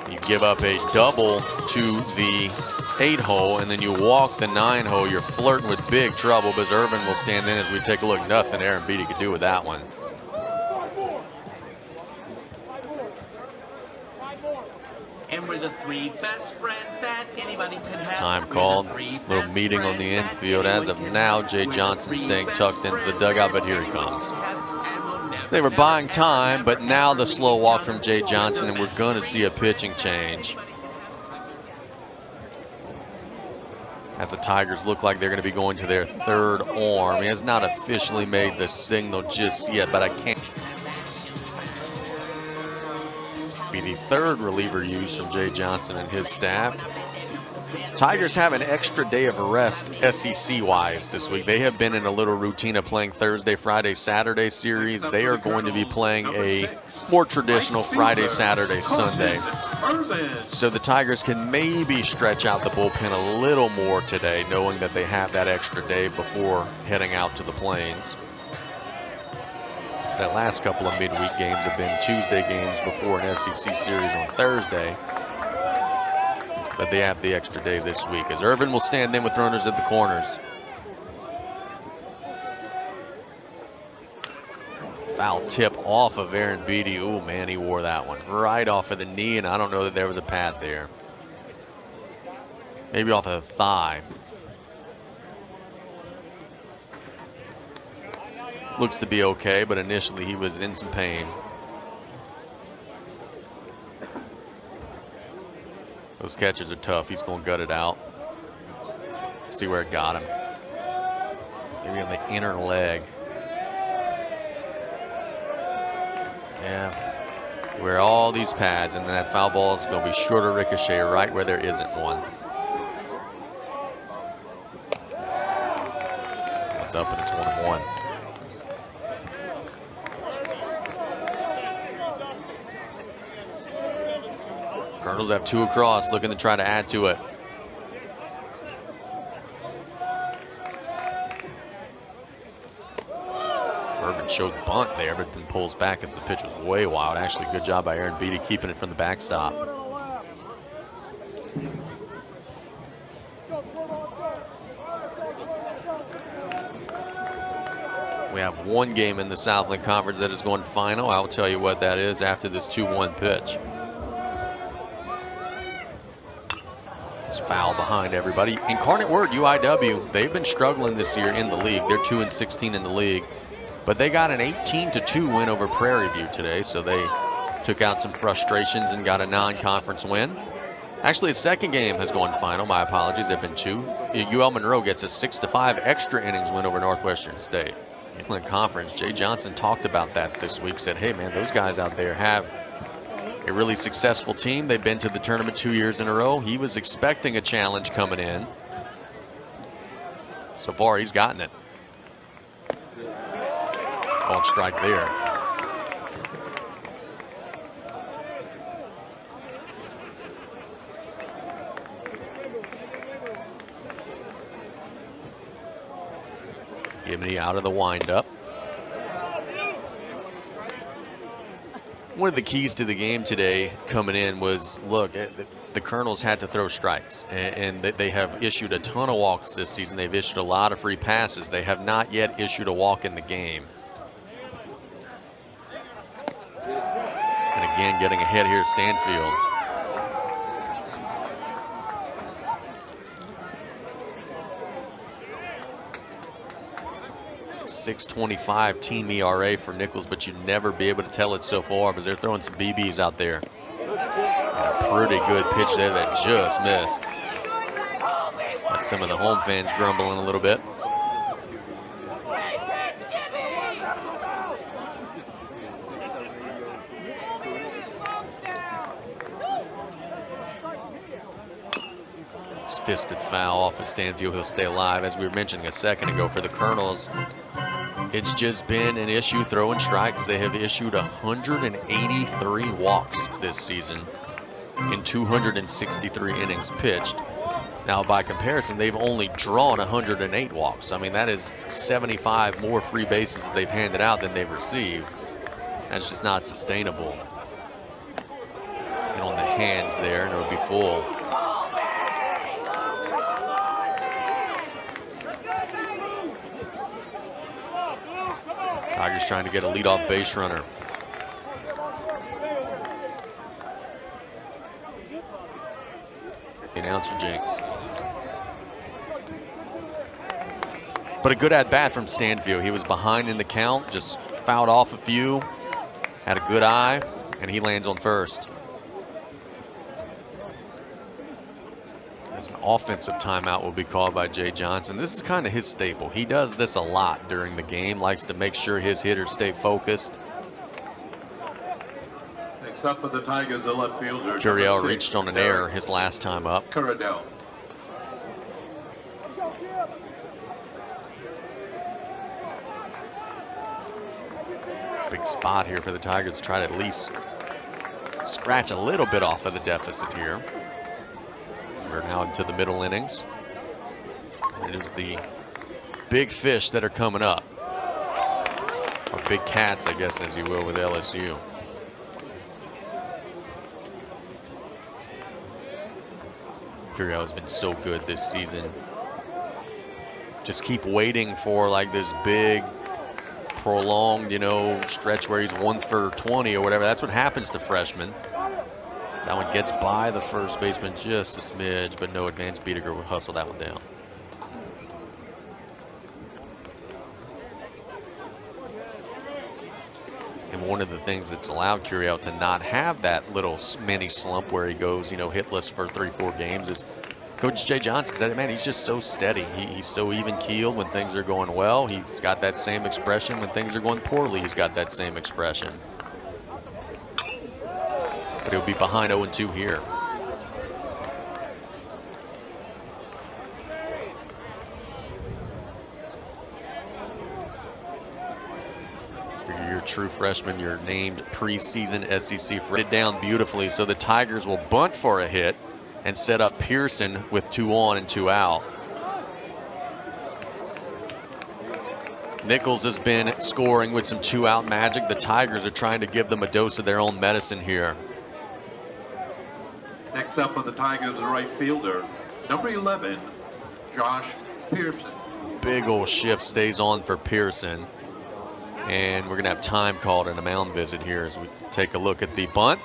You give up a double to the 8-hole, and then you walk the 9-hole. You're flirting with big trouble, but Irvin will stand in as we take a look. Nothing Aaron Beatty could do with that one. And we're the three best friends that anybody can have. It's time called. Little meeting on the infield. As of now, Jay Johnson staying tucked into the dugout, but here he comes. They were buying time, but now the slow walk from Jay Johnson, and we're going to see a pitching change. as the Tigers look like they're going to be going to their third arm. He has not officially made the signal just yet, but I can't. Be the third reliever used from Jay Johnson and his staff. Tigers have an extra day of rest SEC-wise this week. They have been in a little routine of playing Thursday, Friday, Saturday series. They are going to be playing a more traditional Friday, Saturday, Sunday. So the Tigers can maybe stretch out the bullpen a little more today, knowing that they have that extra day before heading out to the Plains. That last couple of midweek games have been Tuesday games before an SEC series on Thursday. But they have the extra day this week, as Irvin will stand in with runners at the corners. Foul tip off of Aaron Beatty. Oh man, he wore that one right off of the knee, and I don't know that there was a pad there. Maybe off of the thigh. Looks to be okay, but initially he was in some pain. Those catches are tough. He's going to gut it out. See where it got him. Maybe on the inner leg. Yeah. Where all these pads, and then that foul ball is going to be sure to ricochet right where there isn't one. It's up and it's 1-1. Colonels have two across, looking to try to add to it. Irvin showed bunt there, but then pulls back as the pitch was way wild. Actually, good job by Aaron Beatty keeping it from the backstop. We have one game in the Southland Conference that is going final. I'll tell you what that is after this 2-1 pitch. Foul behind everybody. Incarnate Word, UIW, they've been struggling this year in the league. They're 2-16 in the league, but they got an 18-2 win over Prairie View today, so they took out some frustrations and got a non-conference win. Actually, a second game has gone final. My apologies, they've been two. UL Monroe gets a 6-5 extra innings win over Northwestern State. In conference, Jay Johnson talked about that this week, said, hey man, those guys out there have a really successful team. They've been to the tournament 2 years in a row. He was expecting a challenge coming in. So far, he's gotten it. Called strike there. Gibney out of the windup. One of the keys to the game today coming in was, look, the Colonels had to throw strikes, and they have issued a ton of walks this season. They've issued a lot of free passes. They have not yet issued a walk in the game. And again, getting ahead here, Stanfield. .625 team ERA for Nicholls, but you'd never be able to tell it so far because they're throwing some BBs out there. And a pretty good pitch there that just missed. Got some of the home fans grumbling a little bit. It's fisted foul off of Stanfield. He'll stay alive. As we were mentioning a second ago for the Colonels, it's just been an issue throwing strikes. They have issued 183 walks this season in 263 innings pitched. Now, by comparison, they've only drawn 108 walks. I mean, that is 75 more free bases that they've handed out than they've received. That's just not sustainable. And on the hands there, and it'll be full. Tigers trying to get a leadoff base runner. The announcer jinx. But a good at-bat from Stanfield. He was behind in the count, just fouled off a few, had a good eye, and he lands on first. That's an offensive timeout will be called by Jay Johnson. This is kind of his staple. He does this a lot during the game, likes to make sure his hitters stay focused. Next up for the Tigers, the left fielder. Curiel reached on an error his last time up. Curadell. Big spot here for the Tigers to try to at least scratch a little bit off of the deficit here. We're now into the middle innings. It is the big fish that are coming up. Or big cats, I guess, as you will, with LSU. Curiel has been so good this season. Just keep waiting for like this big, prolonged, you know, stretch where he's 1 for 20 or whatever. That's what happens to freshmen. That one gets by the first baseman just a smidge, but no advance. Biediger would hustle that one down. And one of the things that's allowed Curiel to not have that little mini slump where he goes, you know, hitless for 3-4 games is Coach Jay Johnson said, man, he's just so steady. He's so even-keeled when things are going well. He's got that same expression when things are going poorly. He's got that same expression. But he'll be behind 0-2 here. You're a true freshman. You're named preseason SEC freshman. It down beautifully, so the Tigers will bunt for a hit and set up Pearson with 2 on and 2 out. Nicholls has been scoring with some 2-out magic. The Tigers are trying to give them a dose of their own medicine here. Next up for the Tigers, the right fielder, number 11, Josh Pearson. Big old shift stays on for Pearson. And we're going to have time called in a mound visit here as we take a look at the bunt.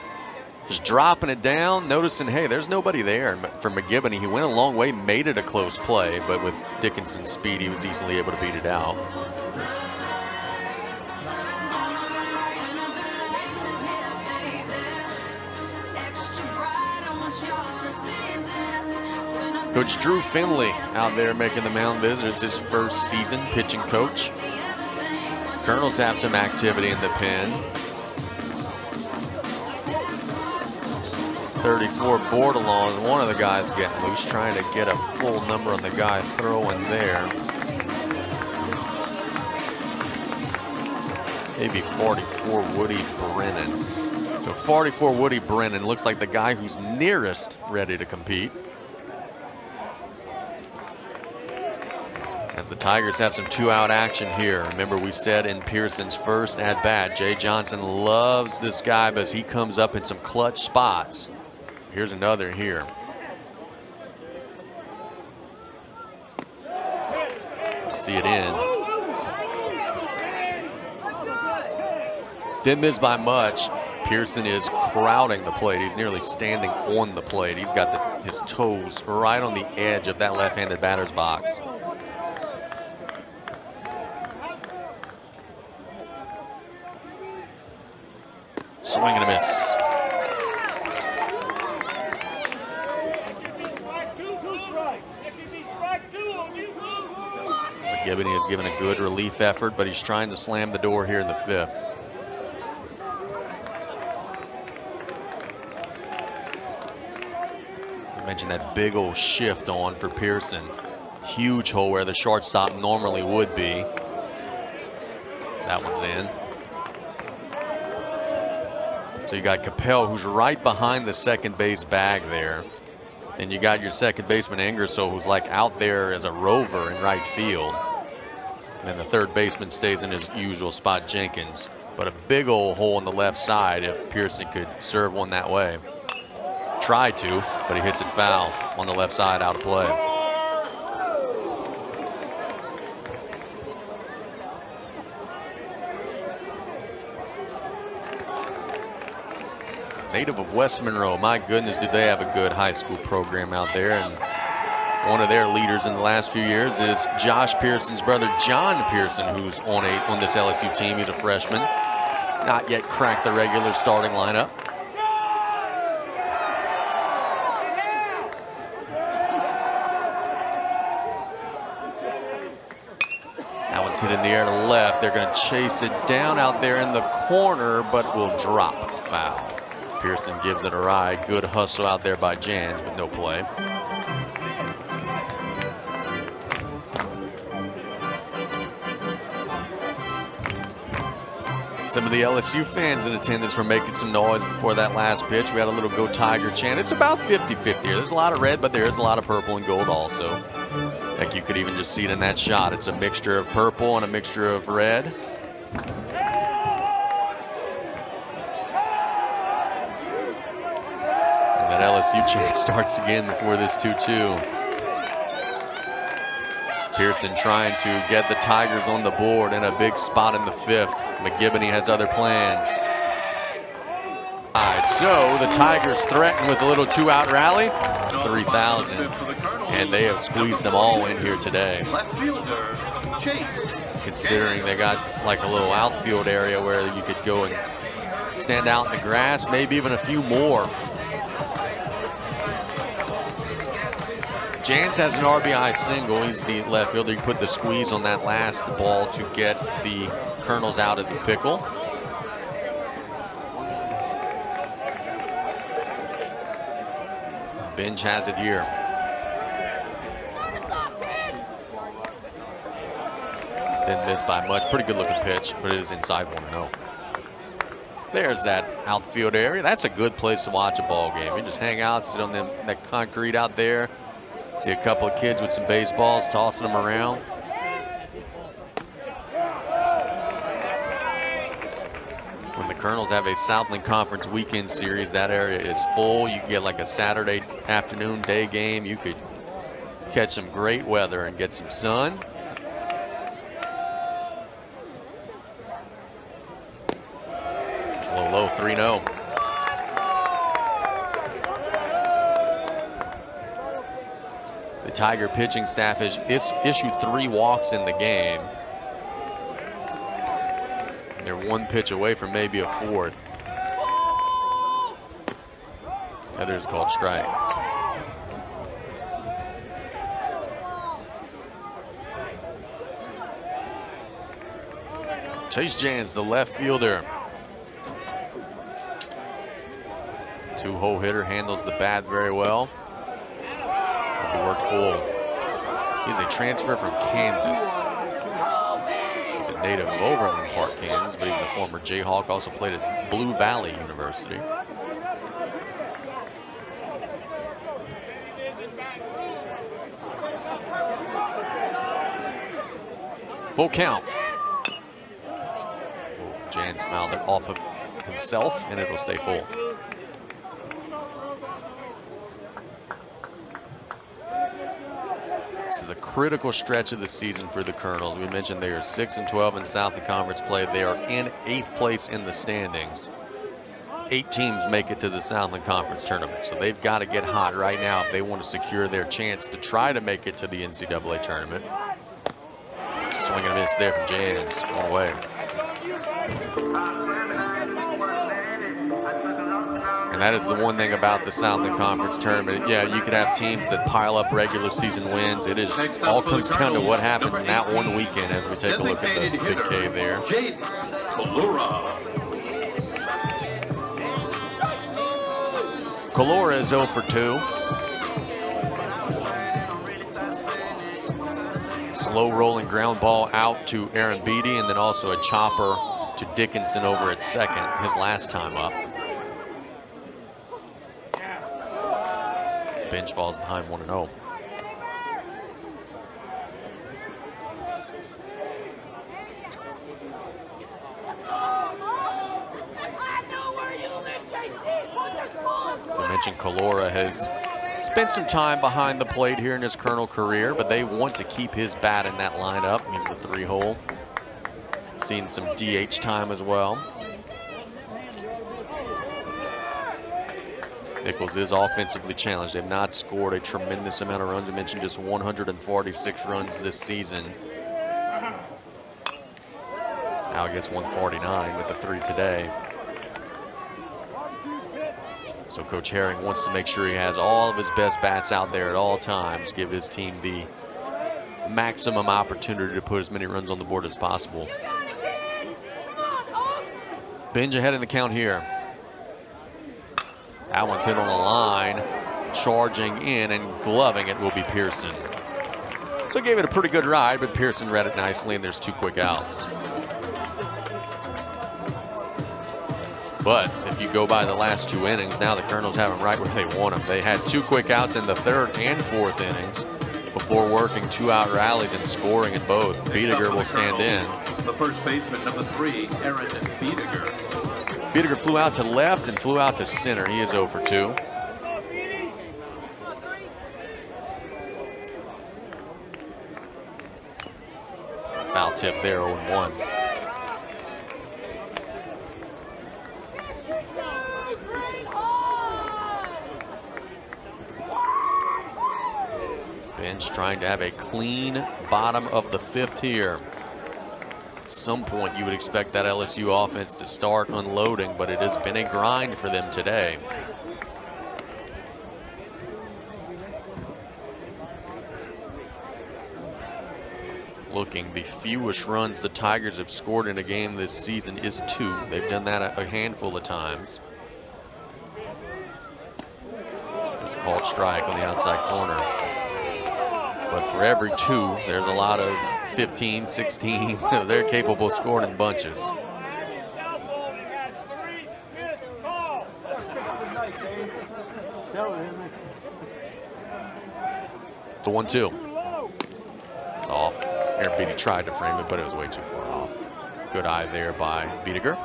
Just dropping it down, noticing, hey, there's nobody there. For McGibbon, he went a long way, made it a close play, but with Dickinson's speed, he was easily able to beat it out. Coach Drew Finley out there making the mound visit. It's his first season pitching coach. Colonels have some activity in the pen. 34 Bordelon, one of the guys getting loose, trying to get a full number on the guy throwing there. Maybe 44 Woody Brennan. So 44 Woody Brennan looks like the guy who's nearest ready to compete. As the Tigers have some 2-out action here. Remember, we said in Pearson's first at-bat, Jay Johnson loves this guy because he comes up in some clutch spots. Here's another here. See it in. Didn't miss by much. Pearson is crowding the plate. He's nearly standing on the plate. He's got his toes right on the edge of that left-handed batter's box. Swing and a miss. McGibbon has given a good relief effort, but he's trying to slam the door here in the 5th. I mentioned that big old shift on for Pearson. Huge hole where the shortstop normally would be. That one's in. So you got Capel, who's right behind the second base bag there. And you got your second baseman Ingersoll, who's like out there as a rover in right field. And then the third baseman stays in his usual spot, Jenkins. But a big old hole on the left side if Pearson could serve one that way. Tried to, but he hits it foul on the left side, out of play. Native of West Monroe. My goodness, do they have a good high school program out there. And one of their leaders in the last few years is Josh Pearson's brother, John Pearson, who's on this LSU team. He's a freshman. Not yet cracked the regular starting lineup. That one's hit in the air to left. They're going to chase it down out there in the corner, but will drop. Foul. Pearson gives it a ride. Good hustle out there by Jans, but no play. Some of the LSU fans in attendance were making some noise before that last pitch. We had a little Go Tiger chant. It's about 50-50. There's a lot of red, but there is a lot of purple and gold also. Like you could even just see it in that shot. It's a mixture of purple and a mixture of red. And that LSU chant starts again before this 2-2. Pearson trying to get the Tigers on the board in a big spot in the 5th. McGibney has other plans. All right, so the Tigers threaten with a little 2-out rally. 3,000. And they have squeezed them all in here today. Considering they got like a little outfield area where you could go and stand out in the grass, maybe even a few more. Jans has an RBI single. He's the left fielder. You put the squeeze on that last ball to get the Colonels out of the pickle. Benj has it here. Didn't miss by much. Pretty good looking pitch, but it is inside 1-0. There's that outfield area. That's a good place to watch a ball game. You just hang out, sit on that concrete out there. See a couple of kids with some baseballs tossing them around. When the Colonels have a Southland Conference weekend series, that area is full. You can get like a Saturday afternoon day game. You could catch some great weather and get some sun. It's a little low, 3-0. The Tiger pitching staff has issued 3 walks in the game. They're 1 pitch away from maybe a 4th. Other is called strike. Chase Jans, the left fielder. 2-hole hitter, handles the bat very well. Worked full. He's a transfer from Kansas. He's a native of Overland Park, Kansas, but he was a former Jayhawk. Also played at Blue Valley University. Full count. Jans fouled it off of himself, and it'll stay full. This is a critical stretch of the season for the Colonels. We mentioned they are 6-12 in Southland Conference play. They are in 8th place in the standings. 8 teams make it to the Southland Conference tournament, so they've got to get hot right now if they want to secure their chance to try to make it to the NCAA tournament. Swing and a miss there from Jans all the way. And that is the one thing about the Southland Conference tournament. Yeah, you could have teams that pile up regular season wins. It is all comes down to what happens in that one weekend as we take a look at the big K there. Colora is 0 for 2. Slow rolling ground ball out to Aaron Beatty, and then also a chopper to Dickinson over at second, his last time up. Bench falls behind 1-0. As I mentioned, Colora has spent some time behind the plate here in his Colonel career, but they want to keep his bat in that lineup. He's the 3-hole. Seen some DH time as well. Nicholls is offensively challenged. They've not scored a tremendous amount of runs. I mentioned just 146 runs this season. Now he gets 149 with the 3 today. So Coach Herring wants to make sure he has all of his best bats out there at all times, give his team the maximum opportunity to put as many runs on the board as possible. Binge ahead in the count here. That one's hit on the line. Charging in and gloving it will be Pearson. So gave it a pretty good ride, but Pearson read it nicely, and there's 2 quick outs. But if you go by the last 2 innings, now the Colonels have them right where they want them. They had 2 quick outs in the 3rd and 4th innings before working 2-out rallies and scoring in both. Biediger will stand in. The first baseman, number 3, Aaron Biediger. Biediger flew out to left and flew out to center. He is 0 for 2. Foul tip there, 0-1. Bench trying to have a clean bottom of the 5th here. At some point you would expect that LSU offense to start unloading, but it has been a grind for them today. Looking, the fewest runs the Tigers have scored in a game this season is 2. They've done that a handful of times. There's a called strike on the outside corner. But for every 2, there's a lot of 15, 16. They're capable of scoring in bunches. The 1-2. It's off. Aaron Beatty tried to frame it, but it was way too far off. Good eye there by Biediger.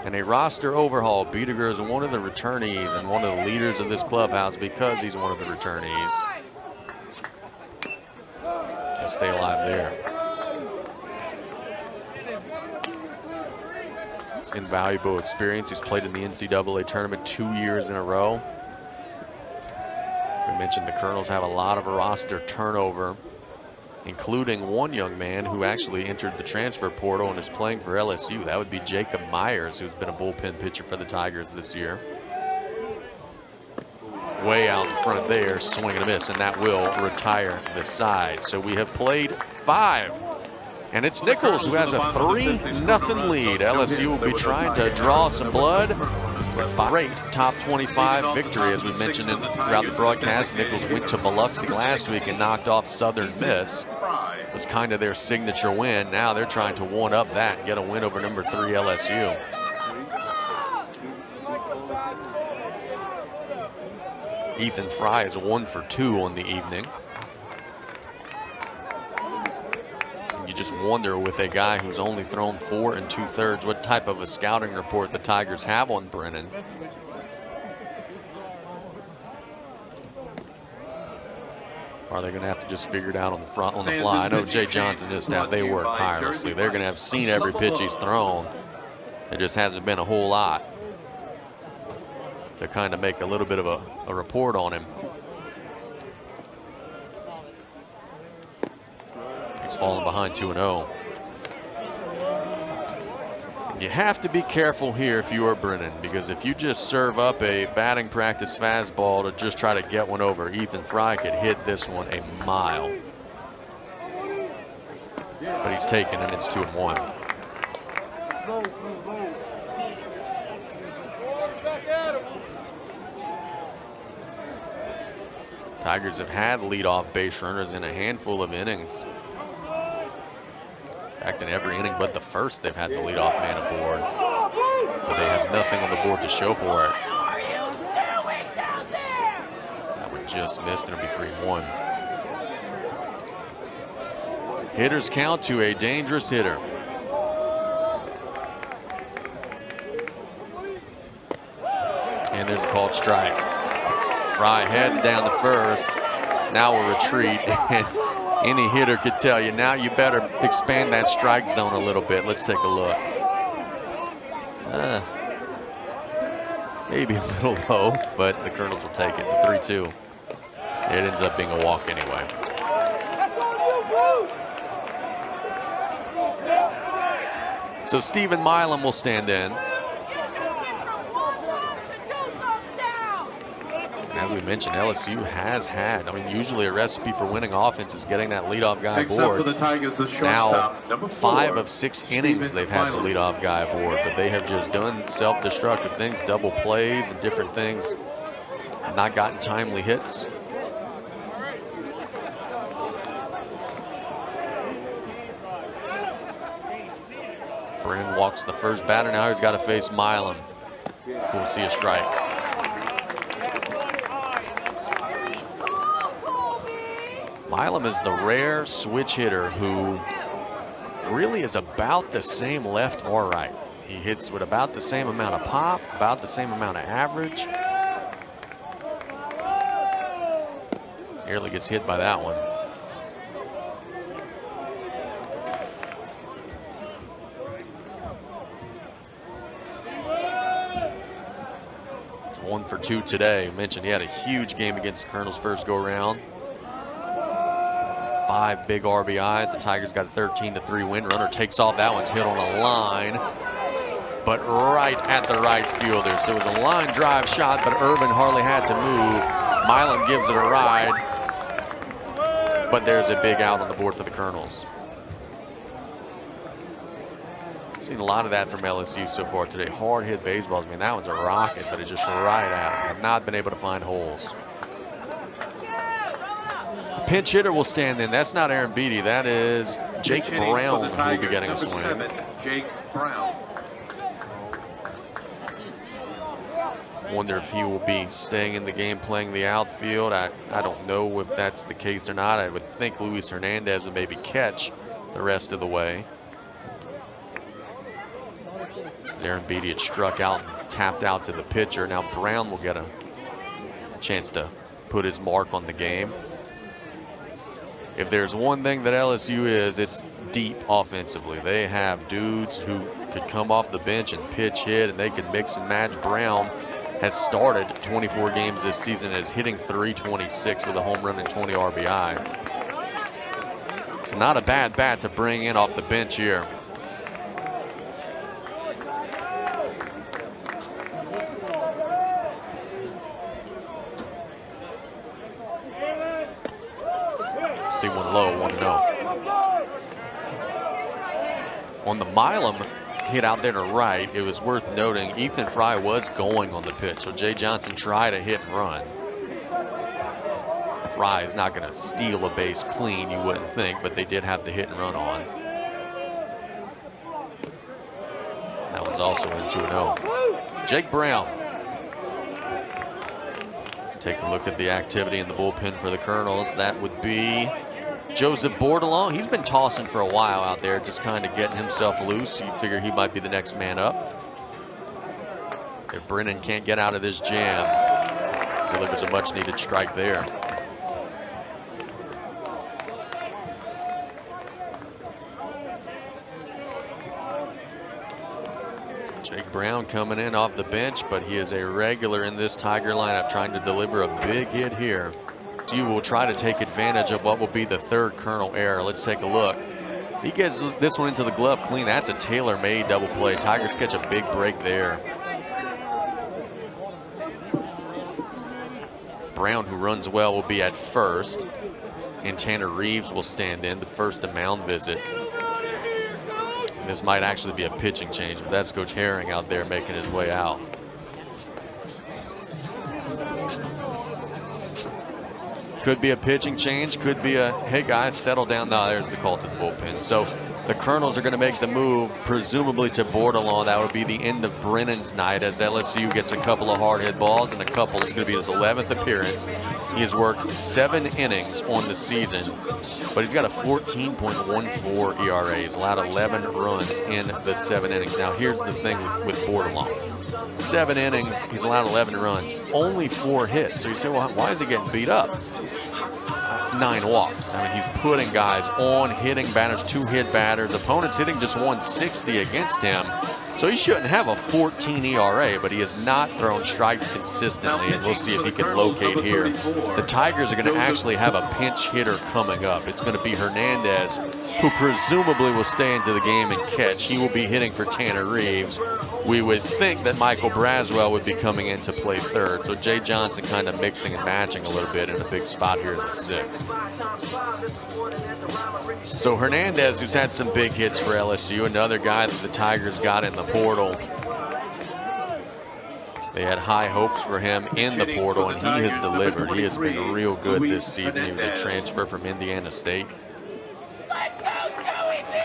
And a roster overhaul. Biediger is one of the returnees and one of the leaders of this clubhouse because he's one of the returnees. He'll stay alive there. It's invaluable experience. He's played in the NCAA tournament 2 years in a row. We mentioned the Colonels have a lot of roster turnover, including one young man who actually entered the transfer portal and is playing for LSU. That would be Jacob Myers, who's been a bullpen pitcher for the Tigers this year. Way out in front there, swing and a miss, and that will retire the side. So we have played 5. And it's Nicholls who has a 3-0 lead. LSU will be trying to draw some blood. Great top 25 victory, as we mentioned throughout the broadcast. Nicholls went to Biloxi last week and knocked off Southern Miss. It was kind of their signature win. Now they're trying to one-up that and get a win over number 3 LSU. Ethan Fry is 1 for 2 on the evening. You just wonder, with a guy who's only thrown 4 2/3, what type of a scouting report the Tigers have on Brennan. Are they going to have to just figure it out on the fly? I know Jay Johnson and his staff, they work tirelessly. They're going to have seen every pitch he's thrown. There just hasn't been a whole lot to kind of make a little bit of a report on him. He's fallen behind 2-0. You have to be careful here if you are Brennan, because if you just serve up a batting practice fastball to just try to get one over, Ethan Fry could hit this one a mile. But he's taken, and it's 2-1. Tigers have had leadoff base runners in a handful of innings. In fact, in every inning but the first, they've had the leadoff man aboard. But they have nothing on the board to show for it. That one just missed, and it'll be 3-1. Hitters count to a dangerous hitter. And there's a called strike. Fry head down the first. Now a retreat. And any hitter could tell you, now you better expand that strike zone a little bit. Let's take a look. Maybe a little low, but the Colonels will take it. 3-2. It ends up being a walk anyway. So Stephen Milam will stand in. As we mentioned, LSU has had, I mean, usually a recipe for winning offense is getting that leadoff guy Next up for aboard. the Tigers, the Now, shortstop, number 4, 5 of 6 innings they've had the Stephen leadoff guy aboard, but they have just done self-destructive things, double plays and different things, not gotten timely hits. Brennan walks the first batter. Now he's got to face Milam. We'll see a strike. Milam is the rare switch hitter who really is about the same left or right. He hits with about the same amount of pop, about the same amount of average. Nearly gets hit by that one. It's 1 for 2 today. I mentioned he had a huge game against the Colonels first go round. 5 big RBIs. The Tigers got a 13-3 win. Runner takes off. That one's hit on a line, but right at the right fielder. So it was a line drive shot, but Irvin hardly had to move. Milam gives it a ride, but there's a big out on the board for the Colonels. Seen a lot of that from LSU so far today. Hard hit baseballs. I mean, that one's a rocket, but it's just right at him. Have not been able to find holes. Pinch hitter will stand in. That's not Aaron Beatty. That is Jake Brown who will be getting a swing. 7, Jake Brown. Wonder if he will be staying in the game, playing the outfield. I don't know if that's the case or not. I would think Luis Hernandez would maybe catch the rest of the way. Aaron Beatty had struck out and tapped out to the pitcher. Now Brown will get a chance to put his mark on the game. If there's one thing that LSU is, it's deep offensively. They have dudes who could come off the bench and pitch hit, and they can mix and match. Brown has started 24 games this season and is hitting .326 with a home run and 20 RBI. It's not a bad bat to bring in off the bench here. See one low, 1-0. On the Milam hit out there to right, it was worth noting Ethan Fry was going on the pitch, so Jay Johnson tried a hit and run. Fry is not going to steal a base clean, you wouldn't think, but they did have the hit and run on. That one's also in 2-0. Jake Brown. Let's take a look at the activity in the bullpen for the Colonels. That would be Joseph Bordelon. He's been tossing for a while out there, just kind of getting himself loose. You figure he might be the next man up. If Brennan can't get out of this jam, delivers a much needed strike there. Jake Brown coming in off the bench, but he is a regular in this Tiger lineup, trying to deliver a big hit here. You will try to take advantage of what will be the third Colonel error. Let's take a look. He gets this one into the glove clean. That's a tailor-made double play. Tigers catch a big break there. Brown, who runs well, will be at first, and Tanner Reeves will stand in, but first a mound visit. And this might actually be a pitching change, but that's Coach Herring out there making his way out. Could be a pitching change, could be a, hey guys, settle down. No, there's the call to the bullpen. So the Colonels are going to make the move, presumably to Bordelon. That would be the end of Brennan's night, as LSU gets a couple of hard hit balls and a couple. It's going to be his 11th appearance. He has worked 7 innings on the season, but he's got a 14.14 ERA. He's allowed 11 runs in the 7 innings. Now here's the thing with Bordelon. 7 innings, he's allowed 11 runs, only 4 hits. So you say, well, why is he getting beat up? 9 walks. I mean, he's putting guys on, hitting batters, 2 hit batters. Opponents hitting just 160 against him. So he shouldn't have a 14 ERA, but he has not thrown strikes consistently, and we'll see if he can locate here. The Tigers are going to actually have a pinch hitter coming up. It's going to be Hernandez, who presumably will stay into the game and catch. He will be hitting for Tanner Reeves. We would think that Michael Braswell would be coming in to play third. So Jay Johnson kind of mixing and matching a little bit in a big spot here in the sixth. So Hernandez, who's had some big hits for LSU, another guy that the Tigers got in the portal. They had high hopes for him in the portal, and he has delivered. He has been real good this season. He was a transfer from Indiana State. Let's go, Joey B!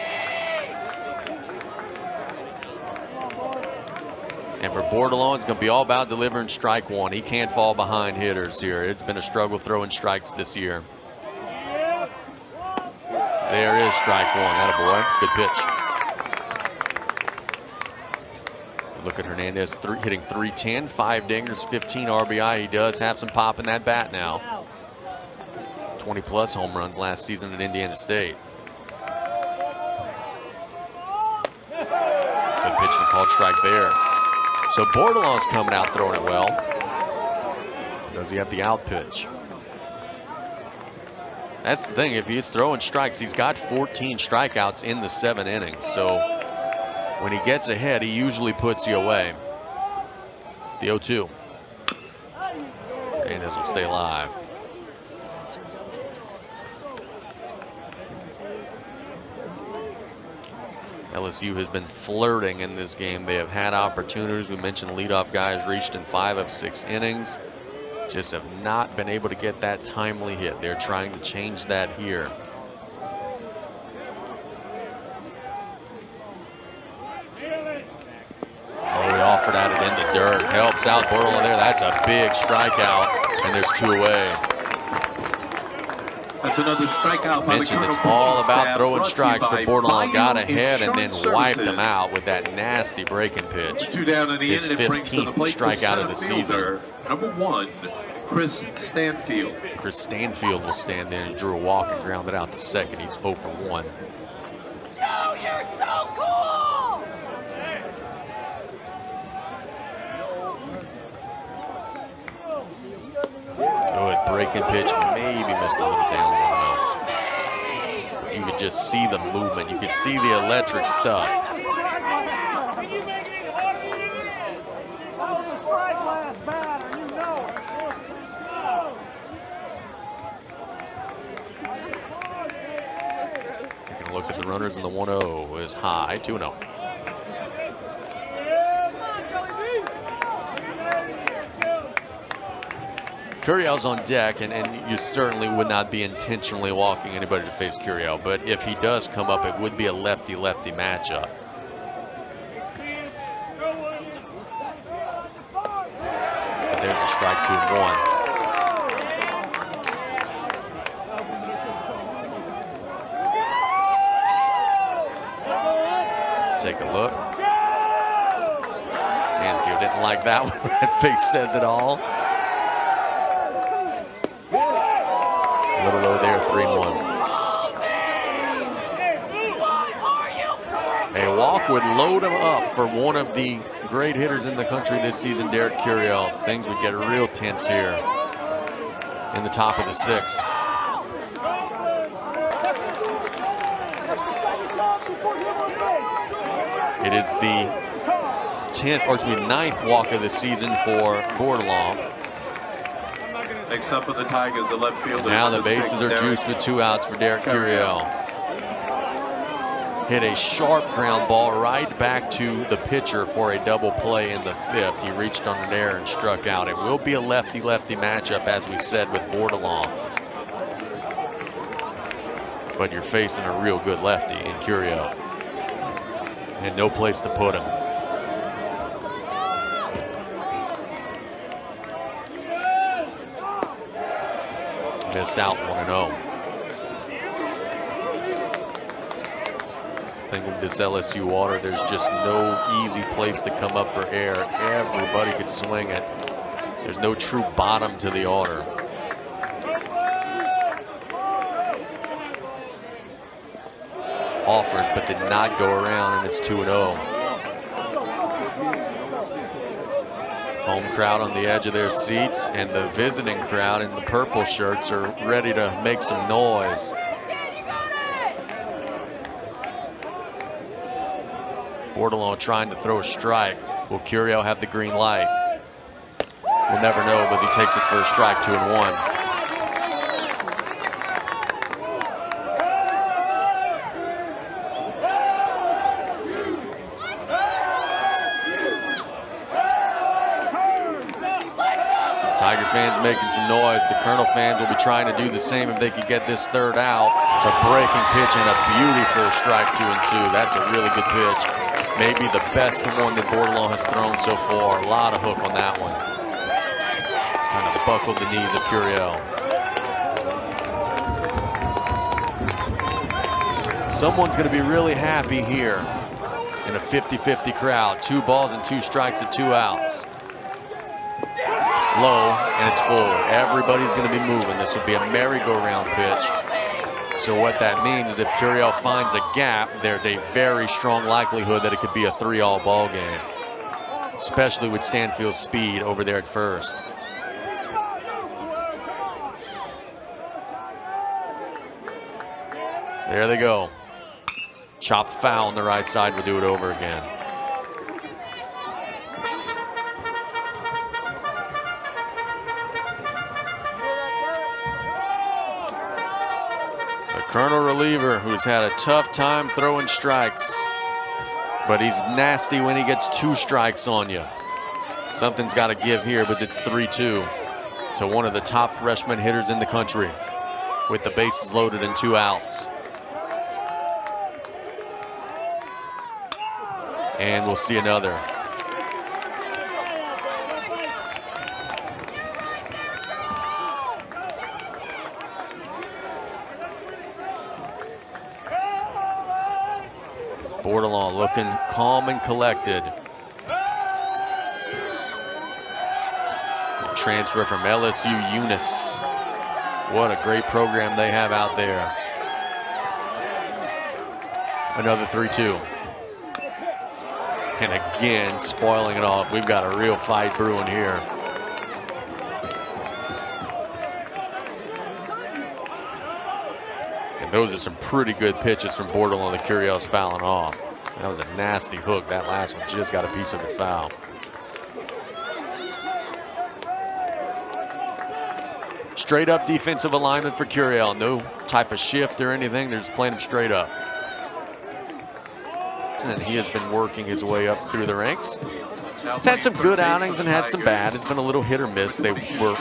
And for Bordelon, it's going to be all about delivering strike one. He can't fall behind hitters here. It's been a struggle throwing strikes this year. There is strike one. Attaboy. Good pitch. Look at Hernandez hitting .310, 5 dingers, 15 RBI. He does have some pop in that bat now. 20-plus home runs last season at Indiana State. Good pitch and called strike there. So Bordelon's coming out throwing it well. Does he have the out pitch? That's the thing. If he's throwing strikes, he's got 14 strikeouts in the 7 innings. So when he gets ahead, he usually puts you away. The 0-2. And this will stay alive. LSU has been flirting in this game. They have had opportunities. We mentioned leadoff guys reached in 5 of 6 innings. Just have not been able to get that timely hit. They're trying to change that here. Offered at it into dirt. Helps out Bordelon there. That's a big strikeout. And there's 2 away. That's another strikeout. Mentioned it's all about throwing strikes for Bordelon. Got ahead and then wiped them out with that nasty breaking pitch. 2 down in the His inning. 15th strikeout of the season. Number 1, Chris Stanfield. Chris Stanfield will stand there and drew a walk and grounded out to second. He's 0 for 1. Joe, you're so cool! Good breaking pitch, maybe missed a little down low. You could just see the movement. You could see the electric stuff. Taking a look at the runners, and the 1-0 is high, 2-0. Curiel's on deck, and you certainly would not be intentionally walking anybody to face Curiel, but if he does come up, it would be a lefty-lefty matchup. But there's a strike 2-1. Take a look. Stanfield didn't like that one. That face says it all. A little low there, 3-1. A walk would load him up for one of the great hitters in the country this season, Derek Curiel. Things would get real tense here in the top of the 6th. It is the 9th walk of the season for Bordelon. Next up for the Tigers, the left fielder. Now the bases are juiced with 2 outs for Derek Curiel. Hit a sharp ground ball right back to the pitcher for a double play in the 5th. He reached on an error and struck out. It will be a lefty-lefty matchup, as we said, with Bordelon. But you're facing a real good lefty in Curiel. And no place to put him. Missed out 1-0. I think with this LSU water, there's just no easy place to come up for air. Everybody could swing it. There's no true bottom to the order. Offers, but did not go around, and it's 2-0. Home crowd on the edge of their seats, and the visiting crowd in the purple shirts are ready to make some noise. Bordelon trying to throw a strike. Will Curiel have the green light? We'll never know, but he takes it for a strike, 2-1. Tiger fans making some noise. The Colonel fans will be trying to do the same if they could get this third out. It's a breaking pitch and a beauty for a strike, 2-2. That's a really good pitch. Maybe the best one that Bordelon has thrown so far. A lot of hook on that one. It's kind of buckled the knees of Curiel. Someone's going to be really happy here in a 50-50 crowd. 2 balls and 2 strikes with 2 outs. Low, and it's full. Everybody's going to be moving. This will be a merry-go-round pitch. So what that means is if Curiel finds a gap, there's a very strong likelihood that it could be a 3-all ball game, especially with Stanfield's speed over there at first. There they go. Chopped foul on the right side. We'll do it over again. Colonel reliever who's had a tough time throwing strikes, but he's nasty when he gets 2 strikes on you. Something's got to give here, but it's 3-2 to one of the top freshman hitters in the country with the bases loaded and 2 outs. And we'll see another. Bordelon looking calm and collected. Transfer from LSU Eunice. What a great program they have out there. Another 3-2. And again, spoiling it off. We've got a real fight brewing here. Those are some pretty good pitches from Bordelon that Curiel's fouling off. That was a nasty hook. That last one just got a piece of it foul. Straight up defensive alignment for Curiel. No type of shift or anything. They're just playing him straight up. And he has been working his way up through the ranks. He's had some good outings and had some bad. It's been a little hit or miss. They were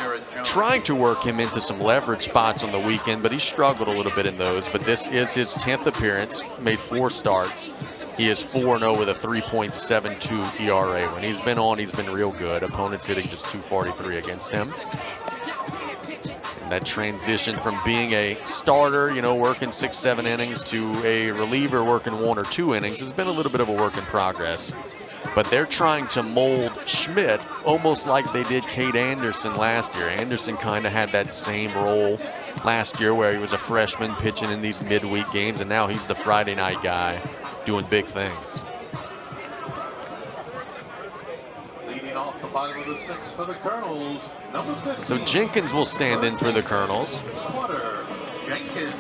trying to work him into some leverage spots on the weekend, but he struggled a little bit in those. But this is his 10th appearance, made 4 starts. He is 4-0 with a 3.72 ERA. When he's been on, he's been real good. Opponents hitting just .243 against him. And that transition from being a starter, you know, working 6-7 innings, to a reliever working 1 or 2 innings has been a little bit of a work in progress. But they're trying to mold Schmidt almost like they did Cade Anderson last year. Anderson kind of had that same role last year where he was a freshman pitching in these midweek games, and now he's the Friday night guy doing big things. Leading off the bottom of the 6th for the Colonels, number 15. So Jenkins will stand in for the Colonels. Jenkins.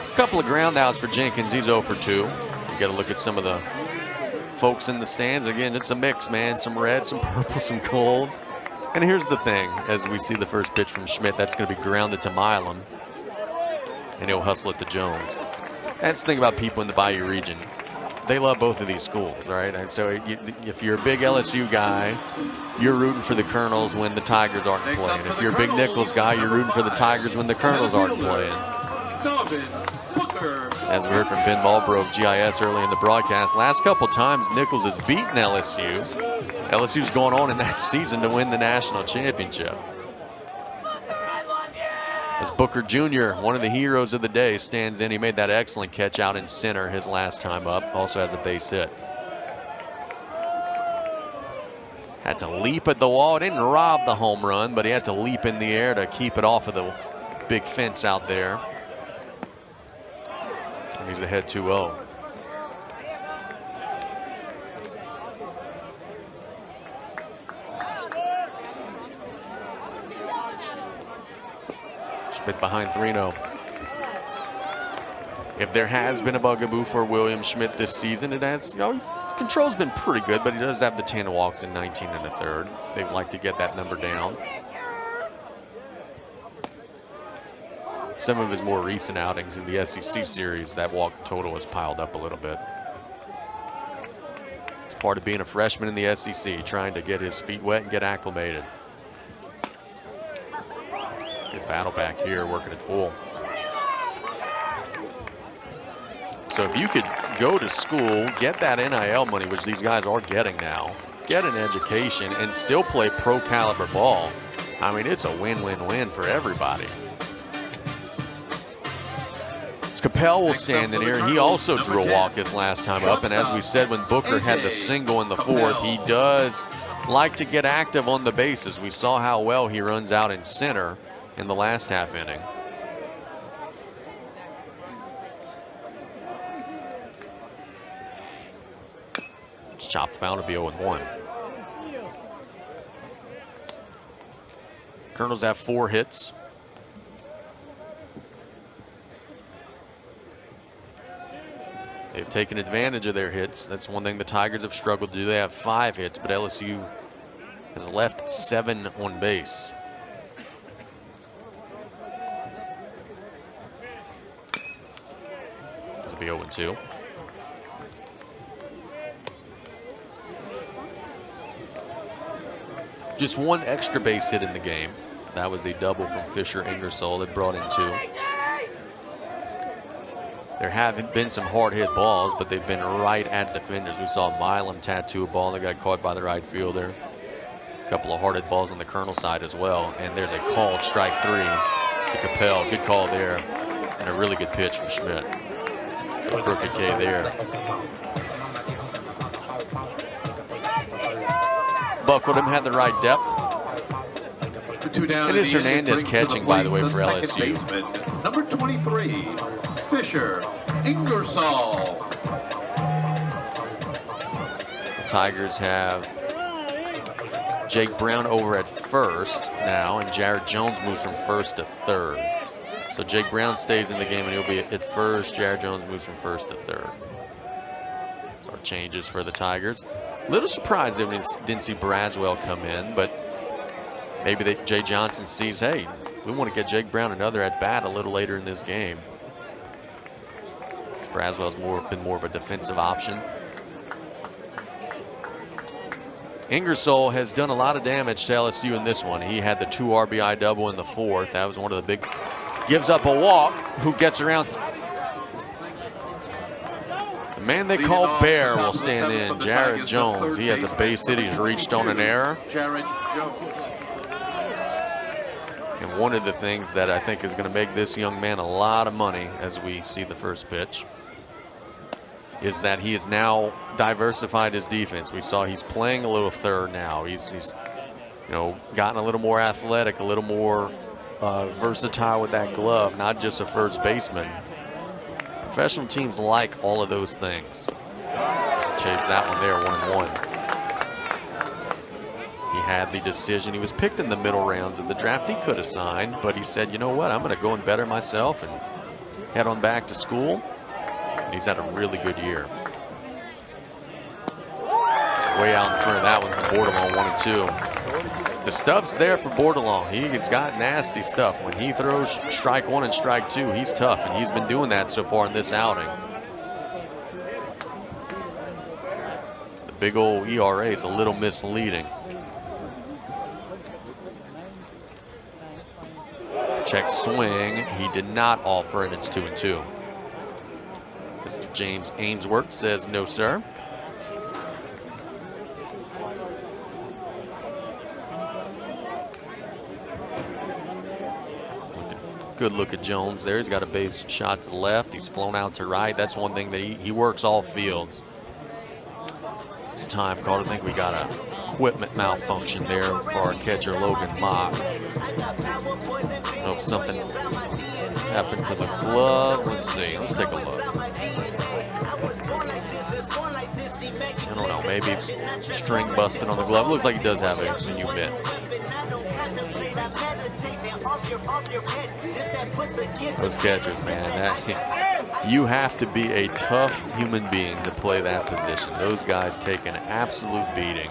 A couple of ground outs for Jenkins. He's 0 for 2. You got to look at some of the folks in the stands. Again, it's a mix, man. Some red, some purple, some gold. And here's the thing. As we see the first pitch from Schmidt, that's going to be grounded to Milam. And he'll hustle it to Jones. That's the thing about people in the Bayou region. They love both of these schools, right? And so if you're a big LSU guy, you're rooting for the Colonels when the Tigers aren't playing. If you're a big Nicholls guy, you're rooting for the Tigers when the Colonels aren't playing. As we heard from Ben Marlborough of GIS early in the broadcast, last couple times Nicholls has beaten LSU. LSU's going on in that season to win the national championship. As Booker Jr., one of the heroes of the day, stands in. He made that excellent catch out in center his last time up. Also has a base hit. Had to leap at the wall. Didn't rob the home run, but he had to leap in the air to keep it off of the big fence out there. And he's ahead 2-0. Schmidt behind 3-0. If there has been a bugaboo for William Schmidt this season, it has, his control's been pretty good, but he does have the 10 walks in 19 1/3. They'd like to get that number down. Some of his more recent outings in the SEC series, that walk total has piled up a little bit. It's part of being a freshman in the SEC, trying to get his feet wet and get acclimated. Good battle back here, working at full. So if you could go to school, get that NIL money, which these guys are getting now, get an education, and still play pro caliber ball, I mean, it's a win-win-win for everybody. Capel will stand in here. He also drew a walk his last time up, and as we said, when Booker had the single in the 4th, he does like to get active on the bases. We saw how well he runs out in center in the last half inning. It's chopped foul to be 0-1. Colonels have 4 hits. They've taken advantage of their hits. That's one thing the Tigers have struggled to do. They have 5 hits, but LSU has left 7 on base. This will be 0-2. Just 1 extra base hit in the game. That was a double from Fisher Ingersoll that brought in 2. There have been some hard hit balls, but they've been right at defenders. We saw Milam tattoo a ball that got caught by the right fielder. A couple of hard hit balls on the Colonel side as well. And there's a called strike 3 to Capel. Good call there. And a really good pitch from Schmidt. So crooked K there. Buckled had the right depth. It is Hernandez catching, by the way, for LSU. Number 23. Fisher Ingersoll. The Tigers have Jake Brown over at first now, and Jared Jones moves from first to third. So Jake Brown stays in the game, and he'll be at first. Jared Jones moves from first to third. So changes for the Tigers. A little surprised they didn't see Braswell come in, but maybe Jay Johnson sees, hey, we want to get Jake Brown another at bat a little later in this game. Braswell's been more of a defensive option. Ingersoll has done a lot of damage to LSU in this one. He had the 2 RBI double in the 4th. That was one of the big. Gives up a walk. Who gets around? The man they call Bear will stand in. Jared Jones. He has a base hit. He's reached on an error. Jared Jones. And one of the things that I think is going to make this young man a lot of money as we see the first pitch is that he has now diversified his defense. We saw he's playing a little third now. He's gotten a little more athletic, a little more versatile with that glove, not just a first baseman. Professional teams like all of those things. Chase that one there, 1-1. He had the decision. He was picked in the middle rounds of the draft. He could have signed, but he said, you know what, I'm going to go and better myself and head on back to school. And he's had a really good year. Way out in front of that one from Bordelon, 1-2. The stuff's there for Bordelon. He's got nasty stuff. When he throws strike 1 and strike 2, he's tough, and he's been doing that so far in this outing. The big old ERA is a little misleading. Check swing. He did not offer, and it's 2-2. Mr. James Ainsworth says no, sir. Good look at Jones there. He's got a base shot to the left. He's flown out to right. That's one thing that he works all fields. It's time called. I think we got a equipment malfunction there for our catcher Logan Mock. I don't know if something happened to the glove. Let's see. Let's take a look. I don't know. Maybe string busted on the glove. Looks like he does have a new mitt. Those catchers, man. You have to be a tough human being to play that position. Those guys take an absolute beating.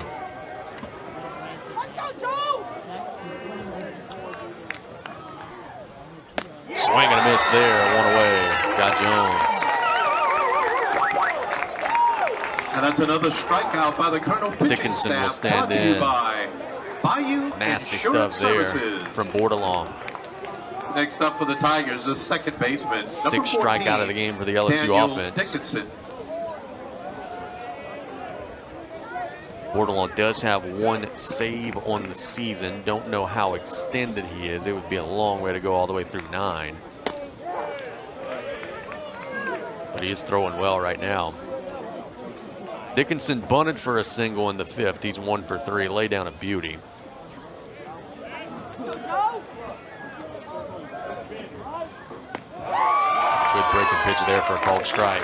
Swing and a miss there, one away. Got Jones. And that's another strikeout by the Colonel pitching Dickinson will staff. stand in. Bayou Nasty Insurance stuff there Services. from Bordelon. Next up for the Tigers, the second baseman. Sixth strikeout of the game for the LSU Daniel offense. Dickinson. Bordelon does have one save on the season. Don't know how extended he is. It would be a long way to go all the way through 9. But he is throwing well right now. Dickinson bunted for a single in the 5th. He's 1 for 3. Lay down a beauty. Good breaking pitch there for a called strike.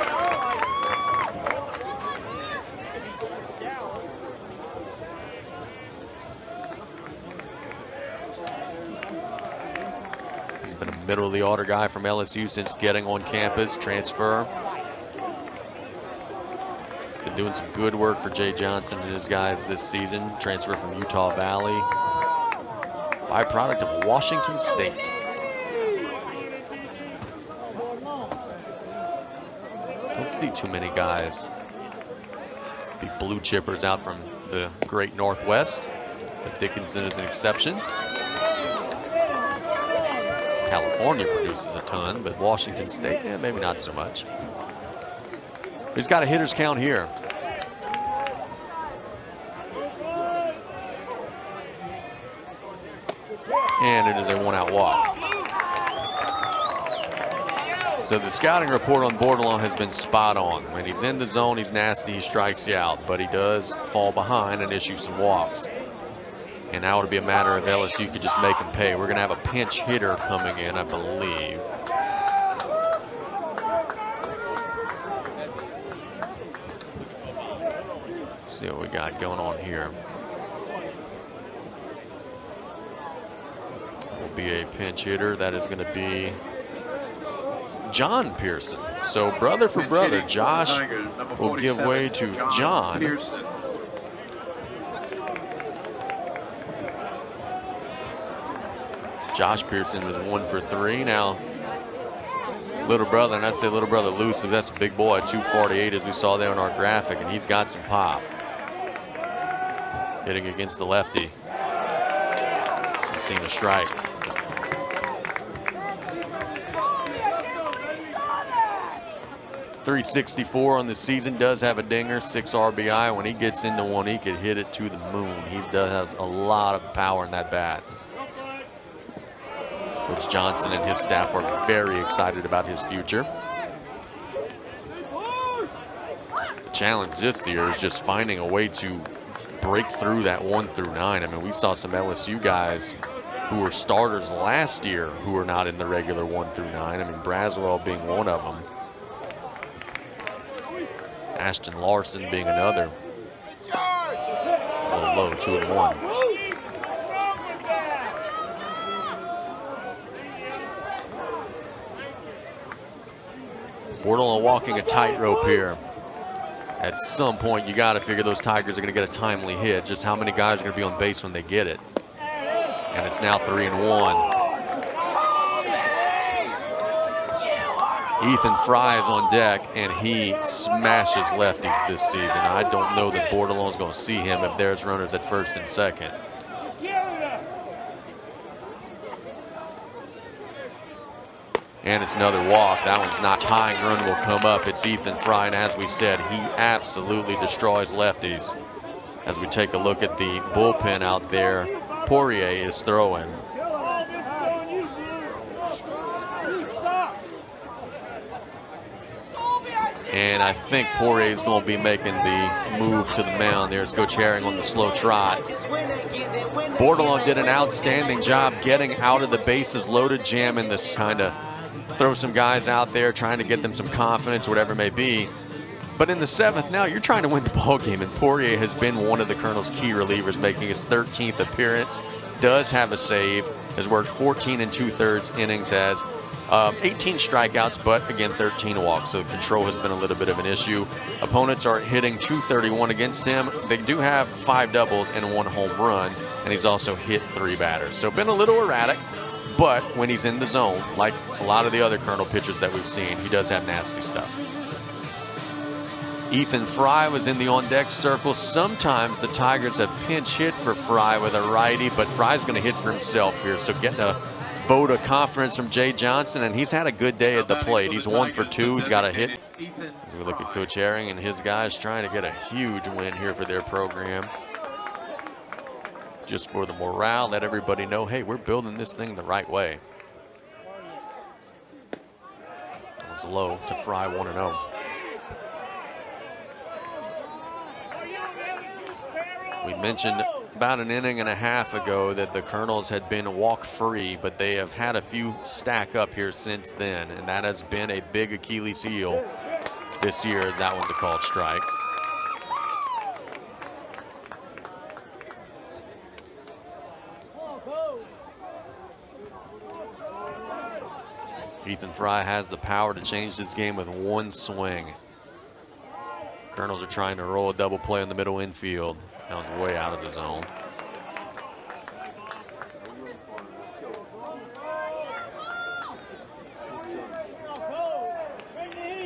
He's been a middle of the order guy from LSU since getting on campus, transfer. Been doing some good work for Jay Johnson and his guys this season. Transfer from Utah Valley. Byproduct of Washington State. Don't see too many guys be blue chippers out from the great Northwest, but Dickinson is an exception. California produces a ton, but Washington State, yeah, maybe not so much. He's got a hitter's count here. And it is a 1-out walk. So the scouting report on Bordelon has been spot on. When he's in the zone, he's nasty, he strikes you out, but he does fall behind and issue some walks. And now it'll be a matter of LSU could just make him pay. We're going to have a pinch hitter coming in, I believe. Let's see what we got going on here. Will be a pinch hitter. That is going to be John Pearson. So brother for brother, Josh will give way to John. Josh Pearson was 1 for 3. Now, little brother, and I say little brother loose, that's a big boy, 248 as we saw there on our graphic, and he's got some pop. Hitting against the lefty. I've seen a strike. .364 on the season, does have a dinger, 6 RBI. When he gets into one, he could hit it to the moon. He does have a lot of power in that bat. Coach Johnson and his staff are very excited about his future. The challenge this year is just finding a way to break through that 1 through 9. I mean, we saw some LSU guys who were starters last year who were not in the regular 1 through 9. I mean, Braswell being one of them. Ashton Larson being another. A little low, 2-1. Bordelon walking a tightrope here. At some point, you got to figure those Tigers are going to get a timely hit. Just how many guys are going to be on base when they get it? And it's now 3-1. Ethan Fry is on deck, and he smashes lefties this season. I don't know that Bordelon's going to see him if there's runners at first and second. And it's another walk. That one's not. Tying run will come up. It's Ethan Fry, and as we said, he absolutely destroys lefties. As we take a look at the bullpen out there, Poirier is throwing. And I think Poirier is going to be making the move to the mound. There's Coach Herring on the slow trot. Bordelon did an outstanding job getting out of the bases loaded, jamming this, kind of throw some guys out there, trying to get them some confidence, whatever it may be. But in the 7th, now you're trying to win the ball game, and Poirier has been one of the Colonel's key relievers, making his 13th appearance. Does have a save, has worked 14 2/3 innings, has 18 strikeouts, but again, 13 walks. So control has been a little bit of an issue. Opponents are hitting .231 against him. They do have 5 doubles and 1 home run, and he's also hit 3 batters. So been a little erratic, but when he's in the zone, like a lot of the other Colonel pitchers that we've seen, he does have nasty stuff. Ethan Fry was in the on-deck circle. Sometimes the Tigers have pinch hit for Fry with a righty, but Fry's going to hit for himself here. So getting a vote of confidence from Jay Johnson, and he's had a good day at the plate. He's 1 for 2. He's got a hit. As we look at Coach Herring and his guys trying to get a huge win here for their program. Just for the morale, let everybody know, hey, we're building this thing the right way. It's low to Fry, 1-0. We mentioned about an inning and a half ago that the Colonels had been walk-free, but they have had a few stack up here since then, and that has been a big Achilles heel this year, as that one's a called strike. Ethan Fry has the power to change this game with 1 swing. Colonels are trying to roll a double play in the middle infield. That one's way out of the zone.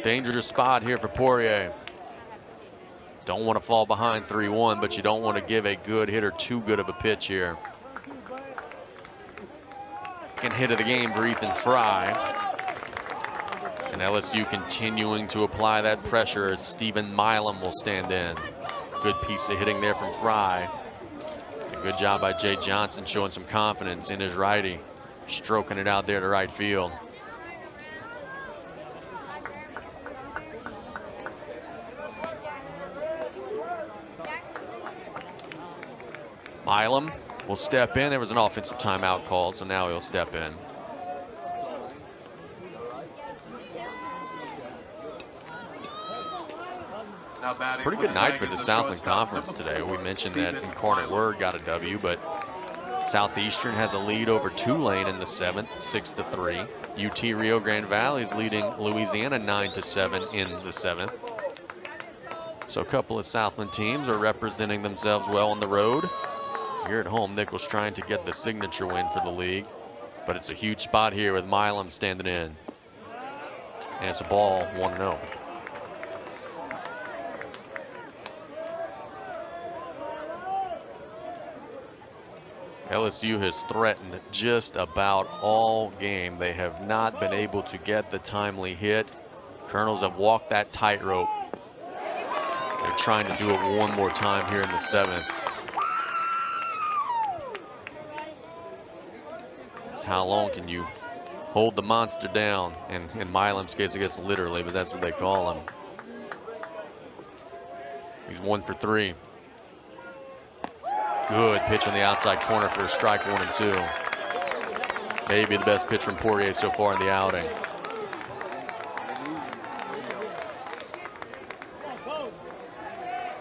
Dangerous spot here for Poirier. Don't want to fall behind 3-1, but you don't want to give a good hitter too good of a pitch here. Second hit of the game for Ethan Fry. And LSU continuing to apply that pressure as Stephen Milam will stand in. Good piece of hitting there from Fry. A good job by Jay Johnson showing some confidence in his righty, stroking it out there to right field. Milam will step in. There was an offensive timeout called, so now he'll step in. Pretty good night for the Southland Conference today. We mentioned that Incarnate Word got a W, but Southeastern has a lead over Tulane in the 7th, 6-3. UT Rio Grande Valley is leading Louisiana 9-7 in the 7th. So a couple of Southland teams are representing themselves well on the road. Here at home, Nicholls trying to get the signature win for the league, but it's a huge spot here with Milam standing in. And it's a ball, 1-0. LSU has threatened just about all game. They have not been able to get the timely hit. Colonels have walked that tightrope. They're trying to do it one more time here in the 7th. It's how long can you hold the monster down? And in Milam's case, I guess literally, but that's what they call him. He's 1 for 3. Good pitch on the outside corner for a strike, 1 and 2. Maybe the best pitch from Poirier so far in the outing.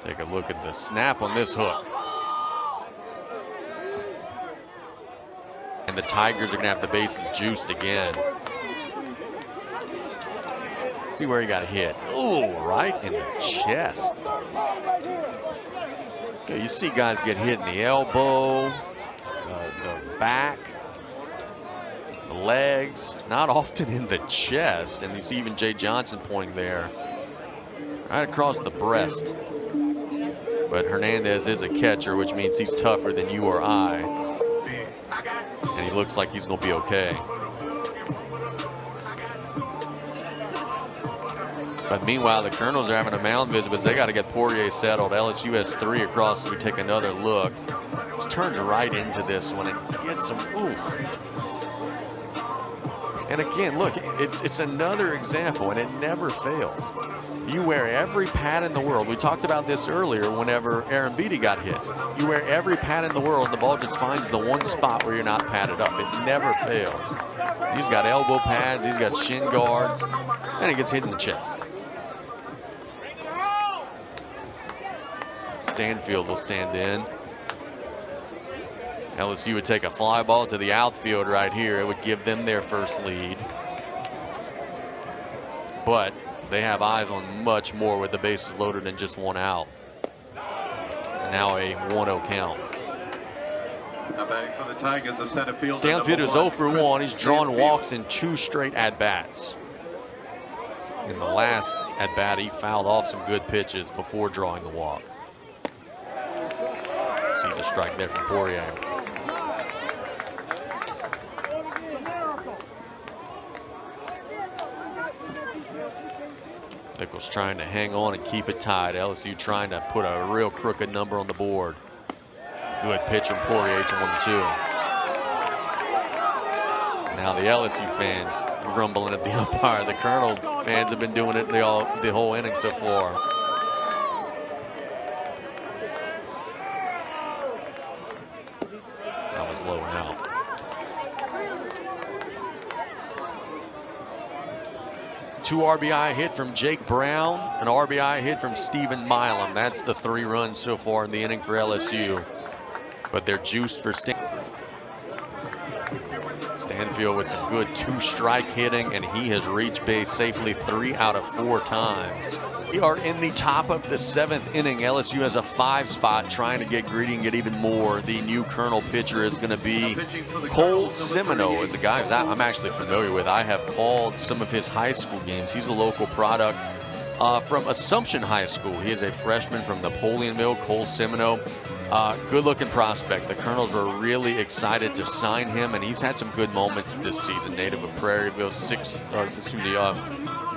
Take a look at the snap on this hook. And the Tigers are going to have the bases juiced again. See where he got hit. Oh, right in the chest. Okay, you see guys get hit in the elbow, the back, the legs, not often in the chest. And you see even Jay Johnson pointing there, right across the breast. But Hernandez is a catcher, which means he's tougher than you or I. And he looks like he's going to be okay. But meanwhile, the Colonels are having a mound visit, but they got to get Poirier settled. LSU has 3 across as we take another look. Just turns right into this one and gets some, ooh. And again, look, it's another example, and it never fails. You wear every pad in the world. We talked about this earlier whenever Aaron Beatty got hit. You wear every pad in the world, and the ball just finds the one spot where you're not padded up. It never fails. He's got elbow pads, he's got shin guards, and he gets hit in the chest. Stanfield will stand in. LSU would take a fly ball to the outfield right here. It would give them their first lead. but they have eyes on much more with the bases loaded and just one out. And now a 1-0 count. Now batting for the Tigers, the center fielder. Stanfield is 0 for 1. He's drawn walks in 2 straight at-bats. In the last at-bat, he fouled off some good pitches before drawing the walk. Sees a strike there from Poirier. Nicholls trying to hang on and keep it tied. LSU trying to put a real crooked number on the board. Good pitch from Poirier to 1-2. Now the LSU fans grumbling at the umpire. The Colonel fans have been doing it the whole inning so far. That was low and out. Two RBI hit from Jake Brown, an RBI hit from Stephen Milam. That's the 3 runs so far in the inning for LSU. But they're juiced for Stanfield with some good 2-strike hitting, and he has reached base safely 3 out of 4 times. We are in the top of the 7th inning. LSU has a 5 spot, trying to get greedy and get even more. The new Colonel pitcher is going to be Cole Semino. Is a guy that I'm actually familiar with. I have called some of his high school games. He's a local product from Assumption High School. He is a freshman from Napoleonville. Cole Semino. Good-looking prospect. The Colonels were really excited to sign him, and he's had some good moments this season. Native of Prairieville,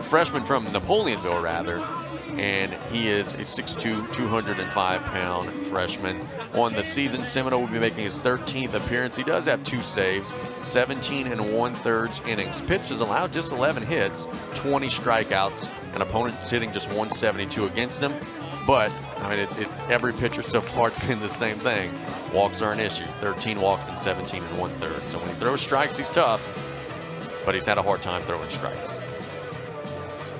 freshman from Napoleonville, rather, and he is a 6'2", 205-pound freshman. On the season, Semino will be making his 13th appearance. He does have 2 saves, 17 1/3 innings. Pitch has allowed just 11 hits, 20 strikeouts, and opponents hitting just 172 against him. But, I mean, every pitcher so far, it's been the same thing. Walks are an issue. 13 walks and 17 1/3. So when he throws strikes, he's tough, but he's had a hard time throwing strikes.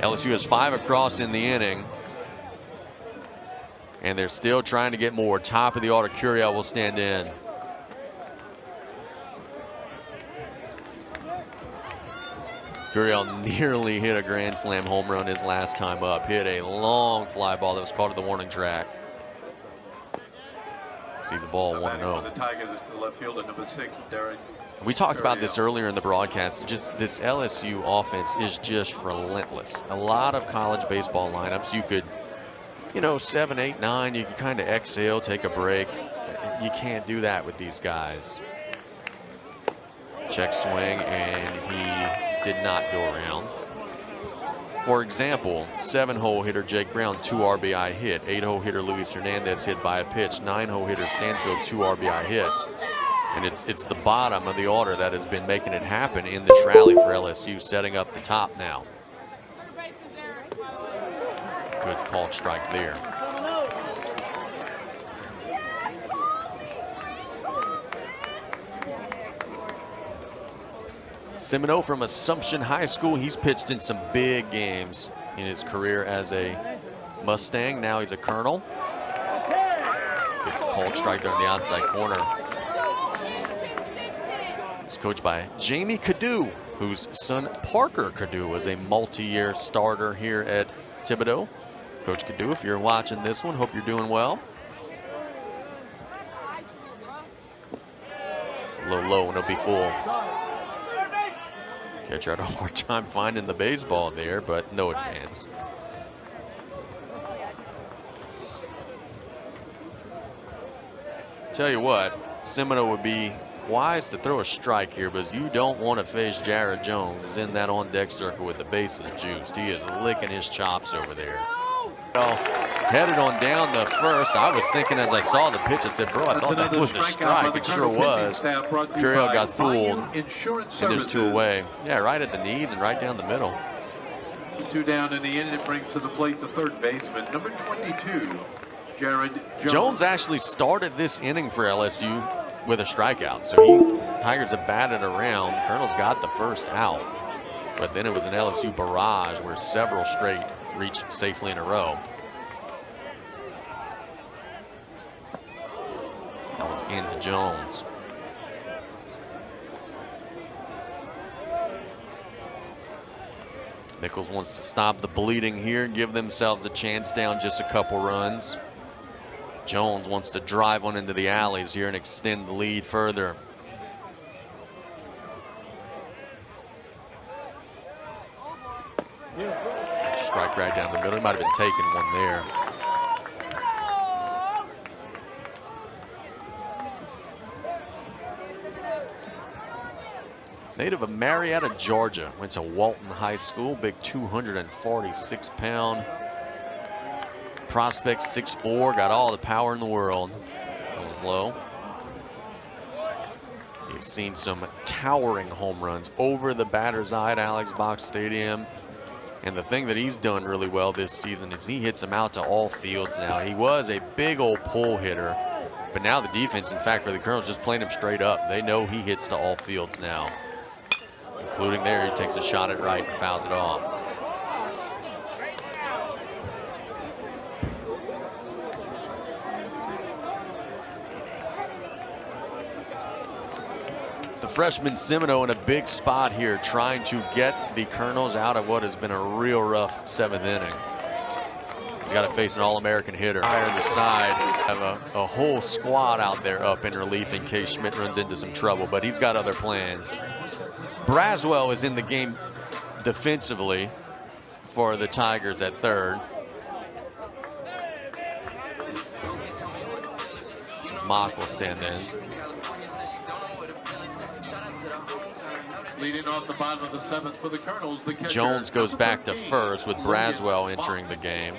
LSU has 5 across in the inning, and they're still trying to get more. Top of the order, Curiel will stand in. Curiel nearly hit a grand slam home run his last time up. Hit a long fly ball that was caught at the warning track. Sees the ball 1-0. We talked about this earlier in the broadcast. Just this LSU offense is just relentless. A lot of college baseball lineups, you could, 7, 8, 9, you could kind of exhale, take a break. You can't do that with these guys. Check swing, and he did not go around. For example, 7-hole hitter Jake Brown, 2 RBI hit. 8-hole hitter Luis Hernandez hit by a pitch. 9-hole hitter Stanfield, 2 RBI hit. And it's the bottom of the order that has been making it happen in this rally for LSU, setting up the top now. Good called strike there. Semino from Assumption High School. He's pitched in some big games in his career as a Mustang. Now he's a Colonel. Good called strike there on the outside corner. He's coached by Jamie Cadu, whose son Parker Cadu was a multi-year starter here at Thibodaux. Coach Cadu, if you're watching this one, hope you're doing well. It's a little low and it'll be full. Catcher had a hard time finding the baseball there, but no advance. Tell you what, Semino would be wise to throw a strike here, because you don't want to face Jared Jones. He's in that on-deck circle with the bases juiced. He is licking his chops over there. Well, headed on down the first. I was thinking as I saw the pitch, I said, bro, I thought that was a strike. It sure was. Curiel got fooled, and there's 2 away. Yeah, right at the knees and right down the middle. 2 down in the inning. It brings to the plate the 3rd baseman, number 22, Jared Jones actually started this inning for LSU with a strikeout. So Tigers have batted around. Colonel's got the first out. But then it was an LSU barrage where several straight reached safely in a row. That was into Jones. Nicholls wants to stop the bleeding here, give themselves a chance down just a couple runs. Jones wants to drive one into the alleys here and extend the lead further. Strike right down the middle. He might have been taking one there. Native of Marietta, Georgia. Went to Walton High School. Big 246-pound prospect, 6'4", got all the power in the world. That was low. You've seen some towering home runs over the batter's eye at Alex Box Stadium. And the thing that he's done really well this season is he hits them out to all fields now. He was a big old pull hitter, but now the defense, in fact, for the Colonels, just playing him straight up. They know he hits to all fields now, including there. He takes a shot at right and fouls it off. The freshman Semino in a big spot here, trying to get the Colonels out of what has been a real rough 7th inning. He's got to face an All-American hitter. Higher on the side, have a whole squad out there up in relief in case Schmidt runs into some trouble, but he's got other plans. Braswell is in the game defensively for the Tigers at third. Mock will stand in. Leading off the bottom of the 7th for the Colonels, the catcher, Jones goes back to first with Braswell entering the game.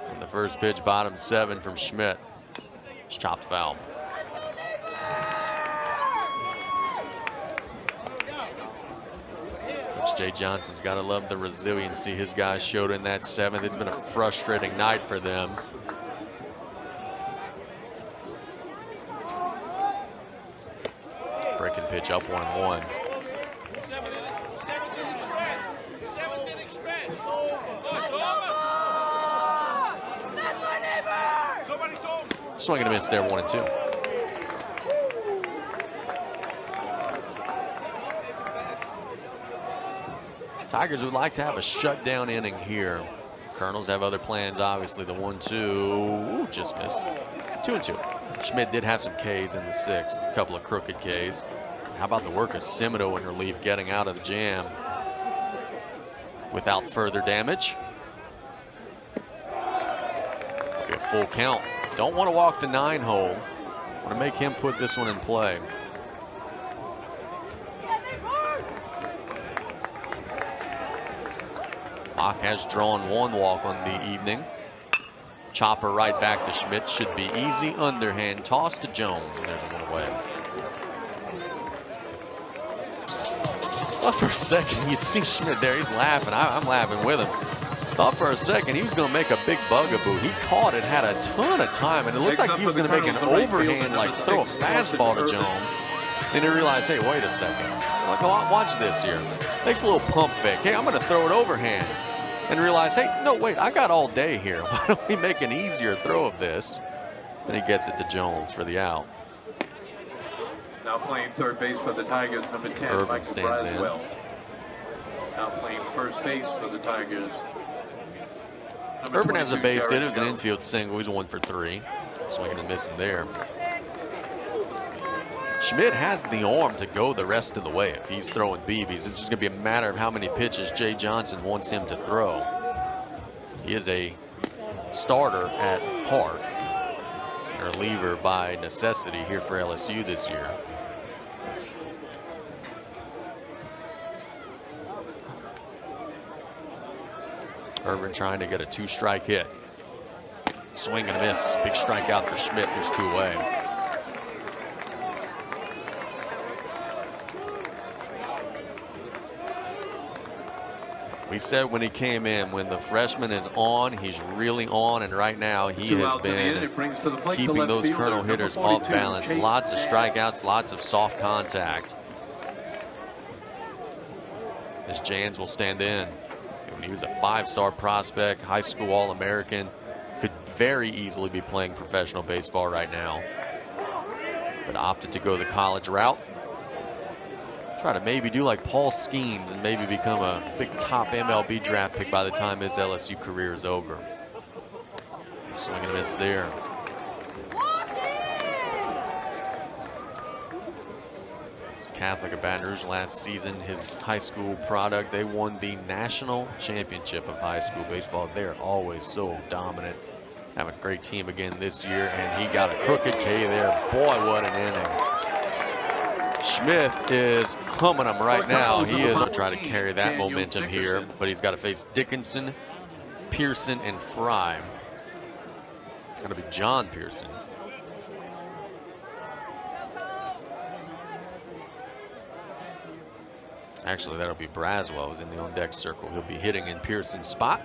And the first pitch, bottom 7 from Schmidt. It's chopped foul. Coach Jay Johnson's got to love the resiliency his guys showed in that 7th. It's been a frustrating night for them. Breaking pitch up 1-1. Swing and a miss there, 1-2. Tigers would like to have a shutdown inning here. Colonels have other plans, obviously. The 1-2 just missed. 2-2. Schmidt did have some Ks in the 6th, a couple of crooked Ks. How about the work of Semino in relief, getting out of the jam without further damage? Be a full count. Don't want to walk the 9 hole. Want to make him put this one in play. Bach has drawn 1 walk on the evening. Chopper right back to Schmidt. Should be easy. Underhand toss to Jones, and there's 1 away. Thought for a second, you see Schmidt there, he's laughing. I'm laughing with him. Thought for a second he was going to make a big bugaboo. He caught it, had a ton of time, and it looked like he was going to make an overhand, like throw a fastball to Jones. Then he realized, hey, wait a second. Like, watch this here. Takes a little pump fake. Hey, I'm going to throw it overhand. And realize, hey, no, wait, I got all day here. Why don't we make an easier throw of this? Then he gets it to Jones for the out. Now playing third base for the Tigers, number 10, Irvin Michael stands in. Braswell. Now playing first base for the Tigers. Irvin has a base hit. It was an infield single. He's 1 for 3. Swinging and missing there. Schmidt has the arm to go the rest of the way if he's throwing BBs. It's just going to be a matter of how many pitches Jay Johnson wants him to throw. He is a starter at heart, or a reliever by necessity here for LSU this year. Irvin trying to get a 2-strike hit. Swing and a miss. Big strikeout for Schmidt. There's 2 away. We said when he came in, when the freshman is on, he's really on, and right now he has been keeping those Colonel hitters off balance. Lots of strikeouts, lots of soft contact. As Jans will stand in. He was a 5-star prospect, high school All-American, could very easily be playing professional baseball right now, but opted to go the college route. Try to maybe do like Paul Skeens and maybe become a big top MLB draft pick by the time his LSU career is over. Swing and a miss there. Catholic of Baton Rouge last season, his high school product, they won the national championship of high school baseball. They're always so dominant. Have a great team again this year, and he got a crooked K there. Boy, what an inning. Smith is humming them right now. He is going to try to carry that momentum here, but he's got to face Dickinson, Pearson, and Fry. It's going to be John Pearson. Actually, that'll be Braswell, who's in the on-deck circle. He'll be hitting in Pearson's spot.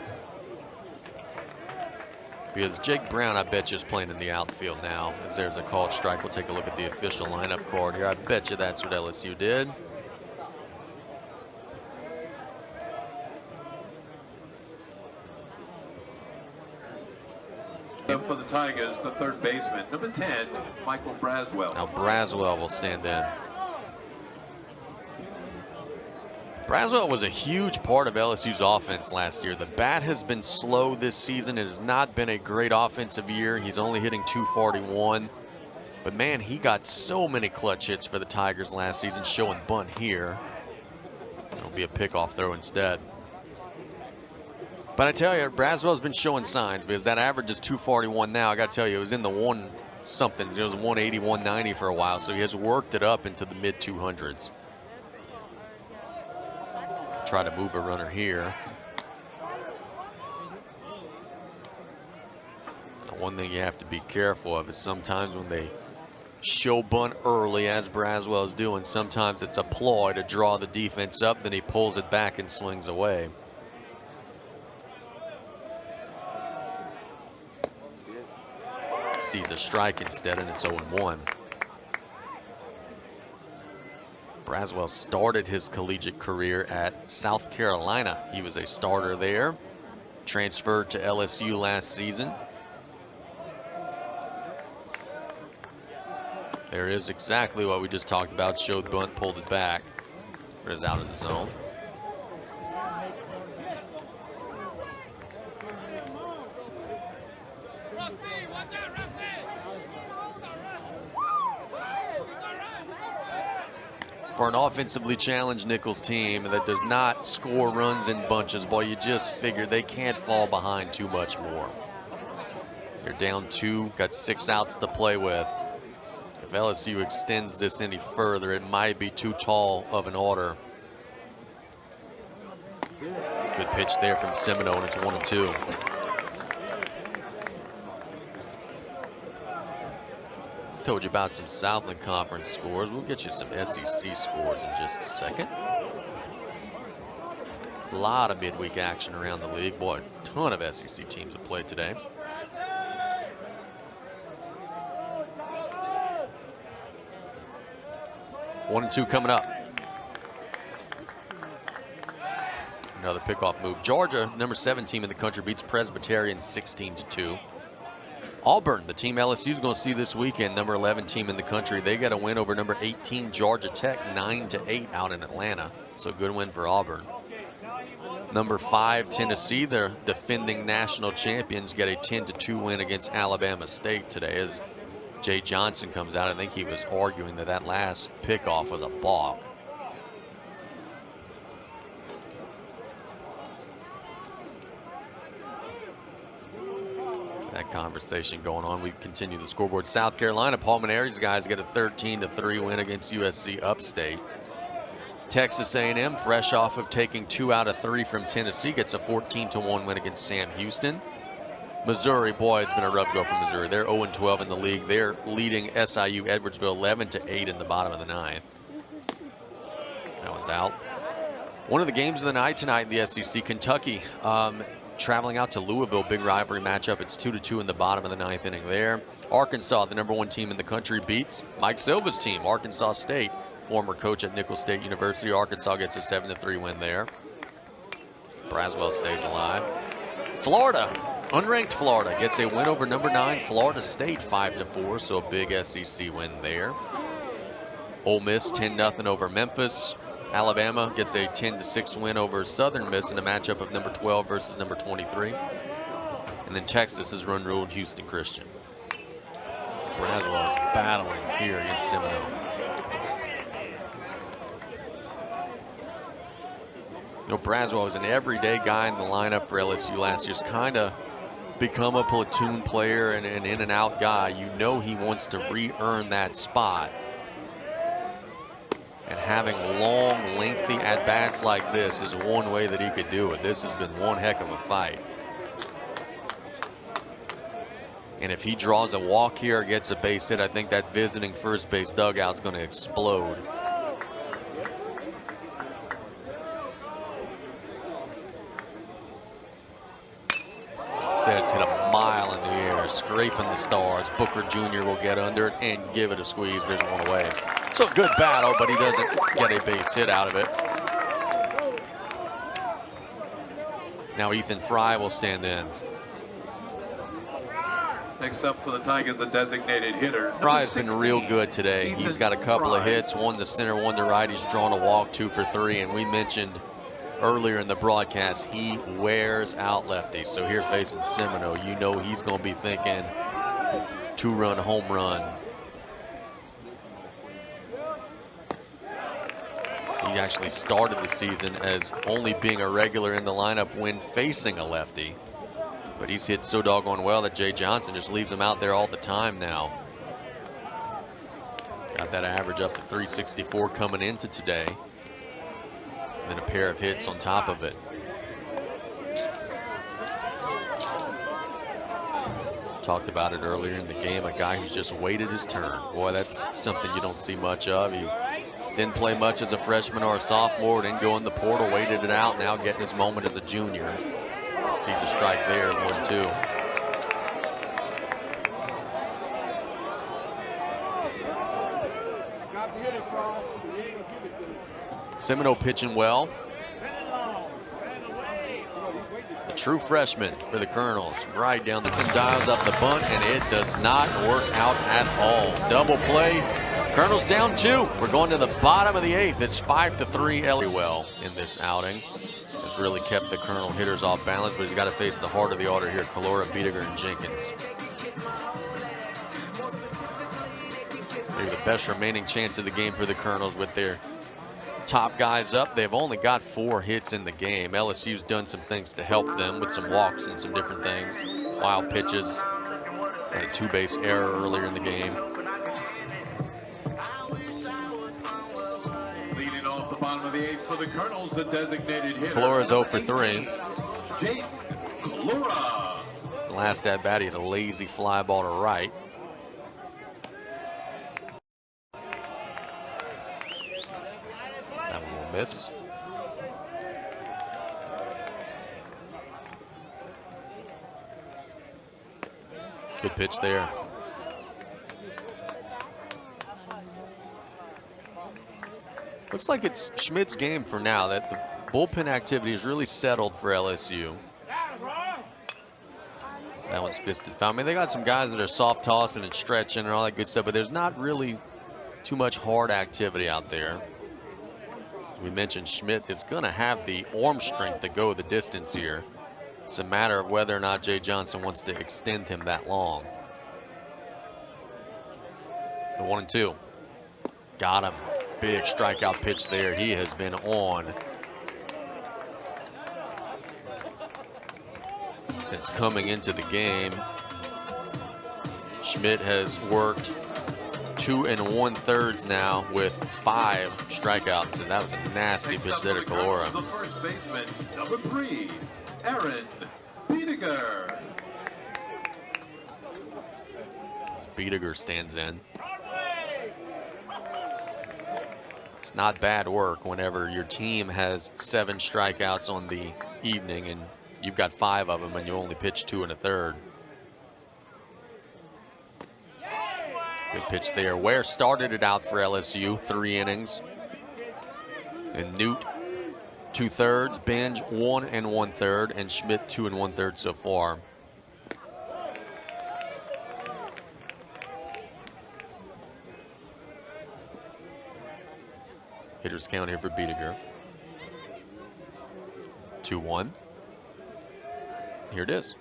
Because Jake Brown, I bet you, is playing in the outfield now. As there's a called strike, we'll take a look at the official lineup card here. I bet you that's what LSU did. For the Tigers, the third baseman, number 10, Michael Braswell. Now Braswell will stand in. Braswell was a huge part of LSU's offense last year. The bat has been slow this season. It has not been a great offensive year. He's only hitting .241. But man, he got so many clutch hits for the Tigers last season, showing bunt here. It'll be a pickoff throw instead. But I tell you, Braswell's been showing signs because that average is .241 now. I got to tell you, it was in the one somethings. It was 180, 190 for a while, so he has worked it up into the mid 200s. Try to move a runner here. One thing you have to be careful of is sometimes when they show bunt early, as Braswell is doing, sometimes it's a ploy to draw the defense up, then he pulls it back and swings away. Sees a strike instead, and it's 0-1. Braswell started his collegiate career at South Carolina. He was a starter there. Transferred to LSU last season. There is exactly what we just talked about. Showed bunt, pulled it back. It is out of the zone. For an offensively challenged Nicholls team that does not score runs in bunches, boy, you just figure they can't fall behind too much more. They're down 2, got 6 outs to play with. If LSU extends this any further, it might be too tall of an order. Good pitch there from Semino, and it's 1-2. Told you about some Southland Conference scores. We'll get you some SEC scores in just a second. A lot of midweek action around the league. Boy, a ton of SEC teams have played today. One and two coming up. Another pickoff move. Georgia, number 7 team in the country, beats Presbyterian 16-2. Auburn, the team LSU is going to see this weekend, number 11 team in the country. They got a win over number 18 Georgia Tech, 9-8 out in Atlanta. So a good win for Auburn. Number 5 Tennessee, their defending national champions, get a 10-2 win against Alabama State today. As Jay Johnson comes out, I think he was arguing that that last pickoff was a balk. That conversation going on. We continue the scoreboard. South Carolina, Paul Maneri's guys get a 13-3 win against USC Upstate. Texas A&M, fresh off of taking 2 out of 3 from Tennessee, gets a 14-1 win against Sam Houston. Missouri, boy, it's been a rough go for Missouri. They're 0-12 in the league. They're leading SIU Edwardsville 11-8 in the bottom of the 9th. That one's out. One of the games of the night tonight in the SEC, Kentucky traveling out to Louisville, big rivalry matchup. It's 2-2 in the bottom of the 9th inning there. Arkansas, the number 1 team in the country, beats Mike Silva's team, Arkansas State. Former coach at Nicholls State University. Arkansas gets a 7-3 win there. Braswell stays alive. Florida, unranked Florida, gets a win over number 9 Florida State 5-4, so a big SEC win there. Ole Miss 10-0 over Memphis. Alabama gets a 10-6 win over Southern Miss in a matchup of number 12 versus number 23. And then Texas has run ruled Houston Christian. Braswell is battling here against Seminole. You know, Braswell was an everyday guy in the lineup for LSU last year. He's kind of become a platoon player and an in and out guy. You know he wants to re-earn that spot. And having long, lengthy at-bats like this is one way that he could do it. This has been one heck of a fight. And if he draws a walk here or gets a base hit, I think that visiting first base dugout is going to explode. Said it's hit a mile in the air, scraping the stars. Booker Jr. will get under it and give it a squeeze. There's one away. So good battle, but he doesn't get a base hit out of it. Now Ethan Fry will stand in. Next up for the Tigers, a designated hitter. Fry's been real good today. He's got a couple of hits, one to center, one to right. He's drawn a walk, 2 for 3, and we mentioned earlier in the broadcast, he wears out lefties. So here facing Seminole, you know he's going to be thinking 2-run home run. He actually started the season as only being a regular in the lineup when facing a lefty. But he's hit so doggone well that Jay Johnson just leaves him out there all the time now. Got that average up to 364 coming into today. And then a pair of hits on top of it. Talked about it earlier in the game, a guy who's just waited his turn. Boy, that's something you don't see much of. He didn't play much as a freshman or a sophomore, didn't go in the portal, waited it out, now getting his moment as a junior. Sees a strike there, 1-2. Seminole pitching well. The true freshman for the Colonels. Right down the dials up the bunt, and it does not work out at all. Double play. Colonels down 2. We're going to the bottom of the 8th. It's 5-3 LSU well in this outing. Has really kept the Colonel hitters off balance, but he's got to face the heart of the order here. Calora, Biediger, and Jenkins. Maybe the best remaining chance of the game for the Colonels with their top guys up. They've only got 4 hits in the game. LSU's done some things to help them with some walks and some different things. Wild pitches. Had a 2-base error earlier in the game. Leading off the bottom of the 8th for the Colonels, the designated hitter. Calora's 0 for 3. Jake Calora. The last at bat, he had a lazy fly ball to right. That one will miss. Good pitch there. Looks like it's Schmidt's game for now, that the bullpen activity is really settled for LSU. That one's fisted foul. I mean, they got some guys that are soft tossing and stretching and all that good stuff, but there's not really too much hard activity out there. As we mentioned, Schmidt is going to have the arm strength to go the distance here. It's a matter of whether or not Jay Johnson wants to extend him that long. The 1-2. Got him. Big strikeout pitch there. He has been on since coming into the game. Schmidt has worked 2 1/3 now with 5 strikeouts, and that was a nasty pitch there to Calora. The first baseman, number 3, Aaron Biediger. As Biediger stands in. It's not bad work whenever your team has 7 strikeouts on the evening and you've got 5 of them and you only pitch 2 1/3. Good pitch there. Ware started it out for LSU, 3 innings. And Newt 2/3, Benj 1 1/3, and Schmidt 2 1/3 so far. Hitters count here for Biediger. 2-1. Here it is.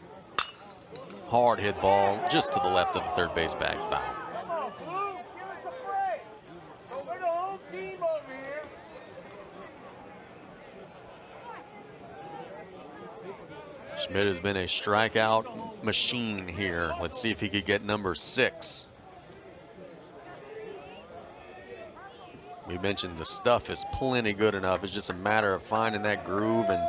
Hard hit ball just to the left of the third base bag, foul. Schmidt has been a strikeout machine here. Let's see if he could get number 6. We mentioned the stuff is plenty good enough. It's just a matter of finding that groove and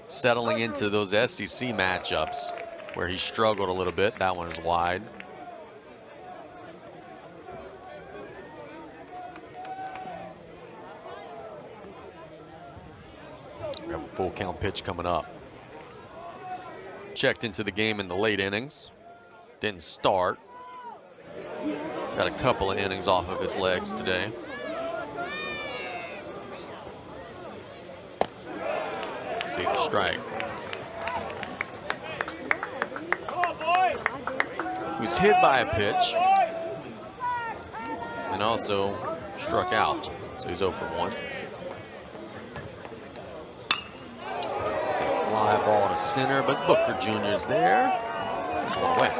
settling into those SEC matchups where he struggled a little bit. That one is wide. We have a full count pitch coming up. Checked into the game in the late innings. Didn't start. Got a couple of innings off of his legs today. See the strike. He was hit by a pitch and also struck out. So he's 0 for 1. It's a fly ball to center, but Booker Jr.'s there. One away.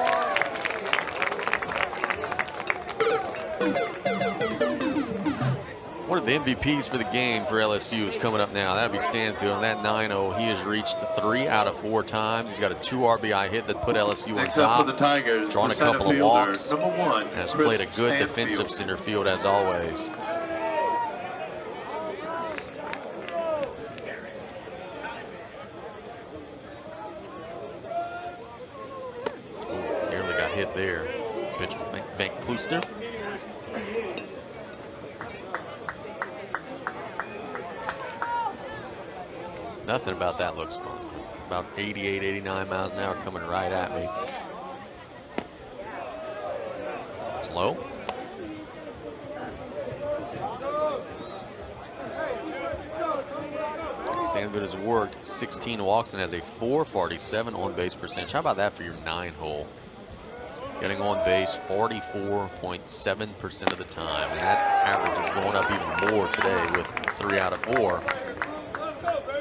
One of the MVPs for the game for LSU is coming up now. That'd be Stanfield. And that 9-0, he has reached 3 out of 4 times. He's got a 2 RBI hit that put LSU on Next top. up for the Tigers, drawn the a couple of center walks. fielder, number 1, and has Chris played a good Stanfield. defensive center field as always. Ooh, nearly got hit there. Pitch from Van Kluster. Nothing about that looks fun. About 88, 89 miles an hour coming right at me. It's low. Stanford has worked 16 walks and has a 447 on base percentage. How about that for your 9-hole? Getting on base 44.7% of the time. And that average is going up even more today with 3 out of 4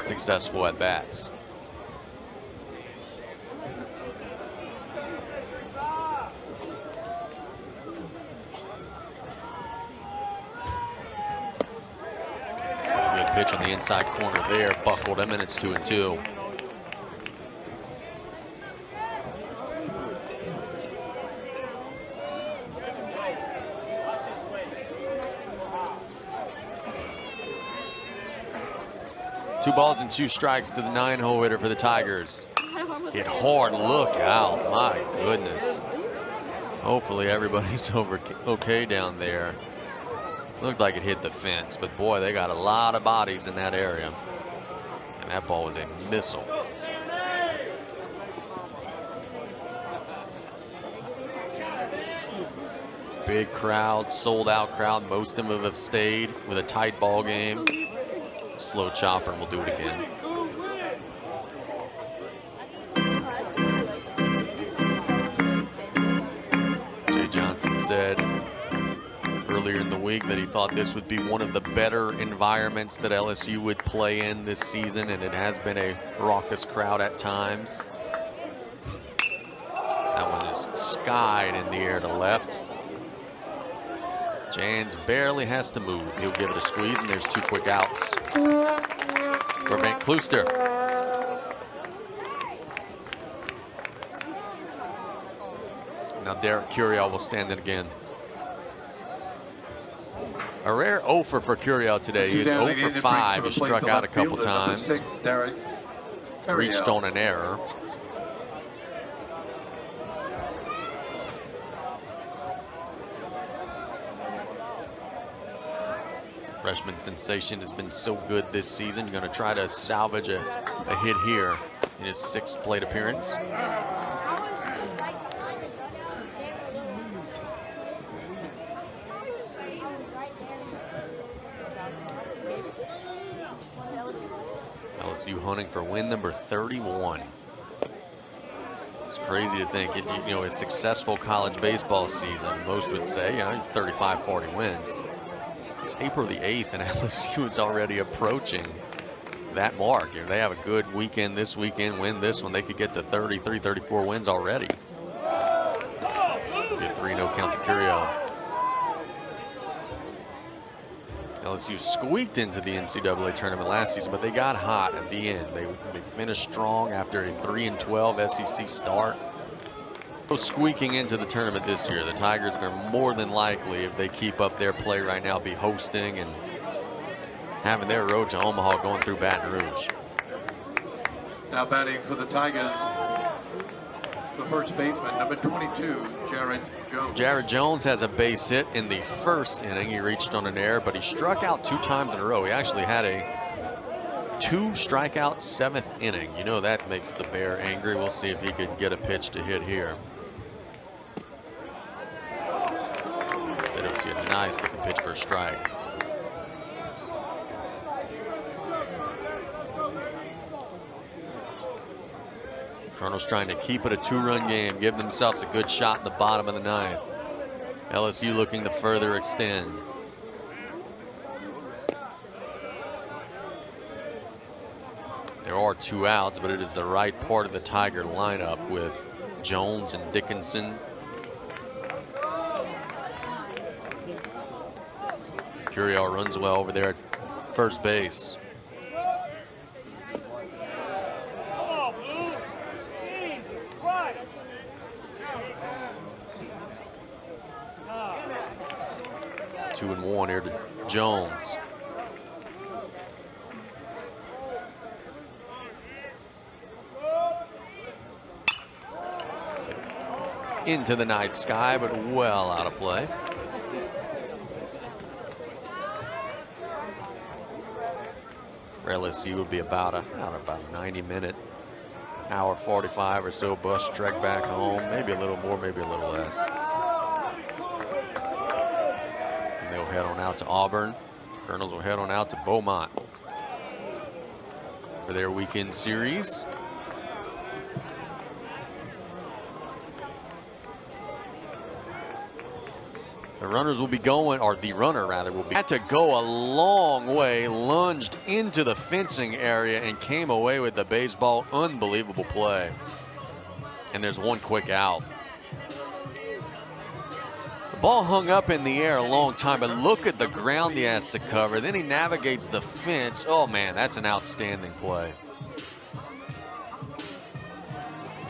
successful at bats. Good pitch on the inside corner there, buckled him, and it's 2-2. Two balls and 2 strikes to the 9-hole hitter for the Tigers. Hit hard, look out, my goodness. Hopefully everybody's okay down there. Looked like it hit the fence, but boy, they got a lot of bodies in that area. And that ball was a missile. Big crowd, sold out crowd. Most of them have stayed with a tight ball game. Slow chopper and we'll do it again. Jay Johnson said earlier in the week that he thought this would be one of the better environments that LSU would play in this season, and it has been a raucous crowd at times. That one is skied in the air to left. Jans barely has to move. He'll give it a squeeze, and there's 2 quick outs for Van Kluster. Now Derek Curiel will stand in again. A rare 0 for Curiel today. He is 0 for 5. He struck out a couple times. Reached on an error. Freshman sensation has been so good this season. You're going to try to salvage a hit here in his 6th plate appearance. LSU hunting for win number 31. It's crazy to think, you know, a successful college baseball season, most would say, 35, 40 wins. It's April the 8th, and LSU is already approaching that mark. If they have a good weekend this weekend, win this one, they could get to 33, 34 wins already. Get 3-0 count to Curio. LSU squeaked into the NCAA tournament last season, but they got hot at the end. They finished strong after a 3-12 SEC start. Squeaking into the tournament this year. The Tigers are more than likely, if they keep up their play right now, be hosting and having their road to Omaha going through Baton Rouge. Now batting for the Tigers, the first baseman, number 22, Jared Jones. Jared Jones has a base hit in the first inning. He reached on an error, but he struck out 2 times in a row. He actually had a 2-strikeout 7th inning. You know that makes the Bear angry. We'll see if he could get a pitch to hit here. Instead of see a nice looking pitch for a strike. Colonel's trying to keep it a 2-run game, give themselves a good shot in the bottom of the 9th. LSU looking to further extend. There are 2 outs, but it is the right part of the Tiger lineup with Jones and Dickinson. Curiel runs well over there at first base. 2-1 here to Jones. Into the night sky, but well out of play. For LSU would be about a 90-minute, hour 45 or so bus trek back home. Maybe a little more, maybe a little less. And they'll head on out to Auburn. Colonels will head on out to Beaumont for their weekend series. The runners will be going, or the runner rather, will be had to go a long way, lunged into the fencing area and came away with the baseball. Unbelievable play. And there's one quick out. The ball hung up in the air a long time, but look at the ground he has to cover. Then he navigates the fence. Oh man, that's an outstanding play.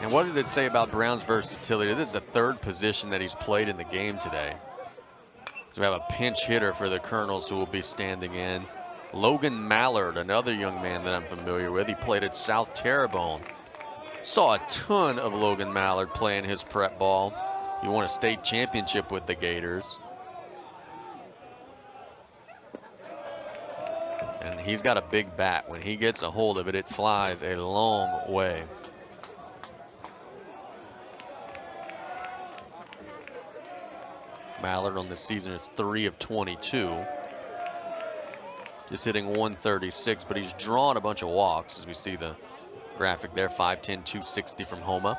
And what does it say about Brown's versatility? This is the 3rd position that he's played in the game today. So we have a pinch hitter for the Colonels who will be standing in. Logan Mallard, another young man that I'm familiar with. He played at South Terrebonne. Saw a ton of Logan Mallard playing his prep ball. He won a state championship with the Gators. And he's got a big bat. When he gets a hold of it, it flies a long way. Mallard on the season is 3 of 22. Just hitting 136, but he's drawn a bunch of walks, as we see the graphic there. 5'10", 260 from Homa.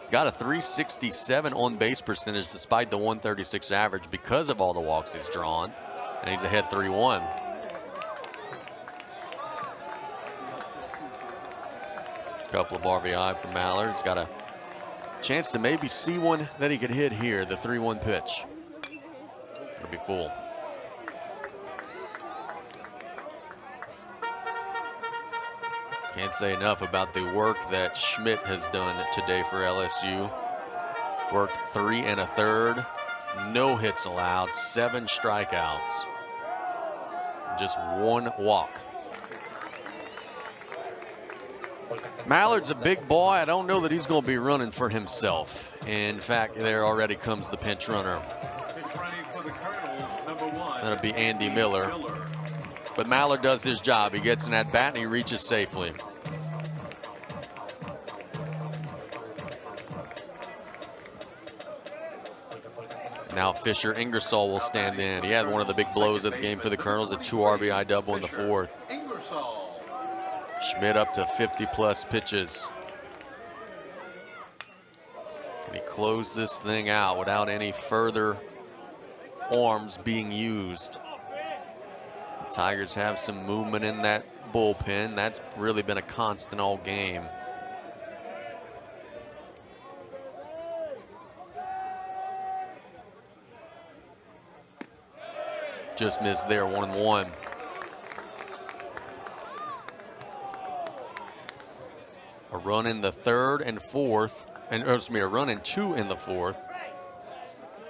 He's got a 367 on-base percentage despite the 136 average because of all the walks he's drawn. And he's ahead 3-1. Couple of RBI for Mallard. He's got a chance to maybe see one that he could hit here, the 3-1 pitch. It'll be full. Can't say enough about the work that Schmidt has done today for LSU. Worked 3 1/3, no hits allowed, 7 strikeouts, just 1 walk. Mallard's a big boy. I don't know that he's going to be running for himself. In fact, there already comes the pinch runner. That'll be Andy Miller. But Mallard does his job. He gets in that bat and he reaches safely. Now Fisher Ingersoll will stand in. He had one of the big blows of the game for the Colonels, a 2 RBI double in the 4th. Schmidt up to 50+ pitches. Can he close this thing out without any further arms being used. The Tigers have some movement in that bullpen. That's really been a constant all game. Just missed there, 1-1. A run in the third and fourth, and excuse me, a run and 2 in the fourth,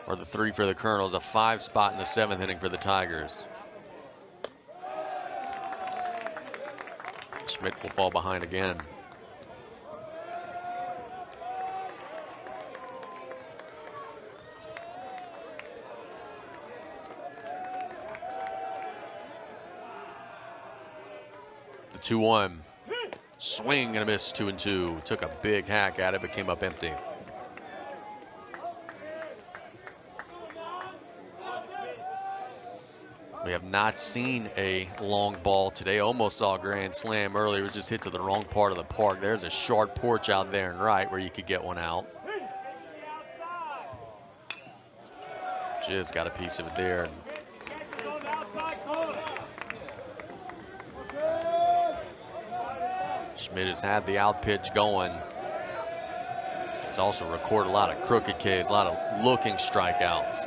or the 3 for the Colonels, a 5 spot in the 7th inning for the Tigers. Schmidt will fall behind again. The 2-1. Swing and a miss, 2-2. Took a big hack at it, but came up empty. We have not seen a long ball today. Almost saw a grand slam earlier. It was just hit to the wrong part of the park. There's a short porch out there and right where you could get one out. Just got a piece of it there. Schmidt has had the out pitch going. He's also recorded a lot of crooked Ks, a lot of looking strikeouts.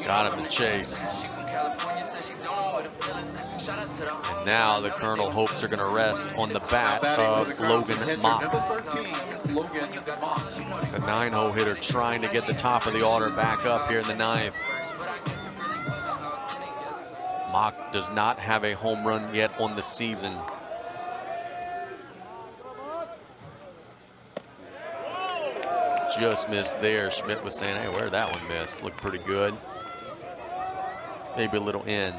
Got him to chase. And now the Colonel hopes are going to rest on the bat of Logan Mock. The 9-hole hitter trying to get the top of the order back up here in the 9th. Mock does not have a home run yet on the season. Just missed there. Schmidt was saying, hey, where'd that one miss? Looked pretty good. Maybe a little in.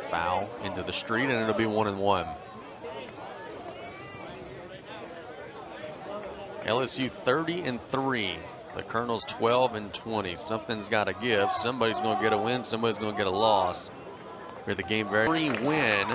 Foul into the street, and it'll be 1-1. LSU 30-3. The Colonels 12-20. Something's got to give. Somebody's going to get a win. Somebody's going to get a loss. Here the game very win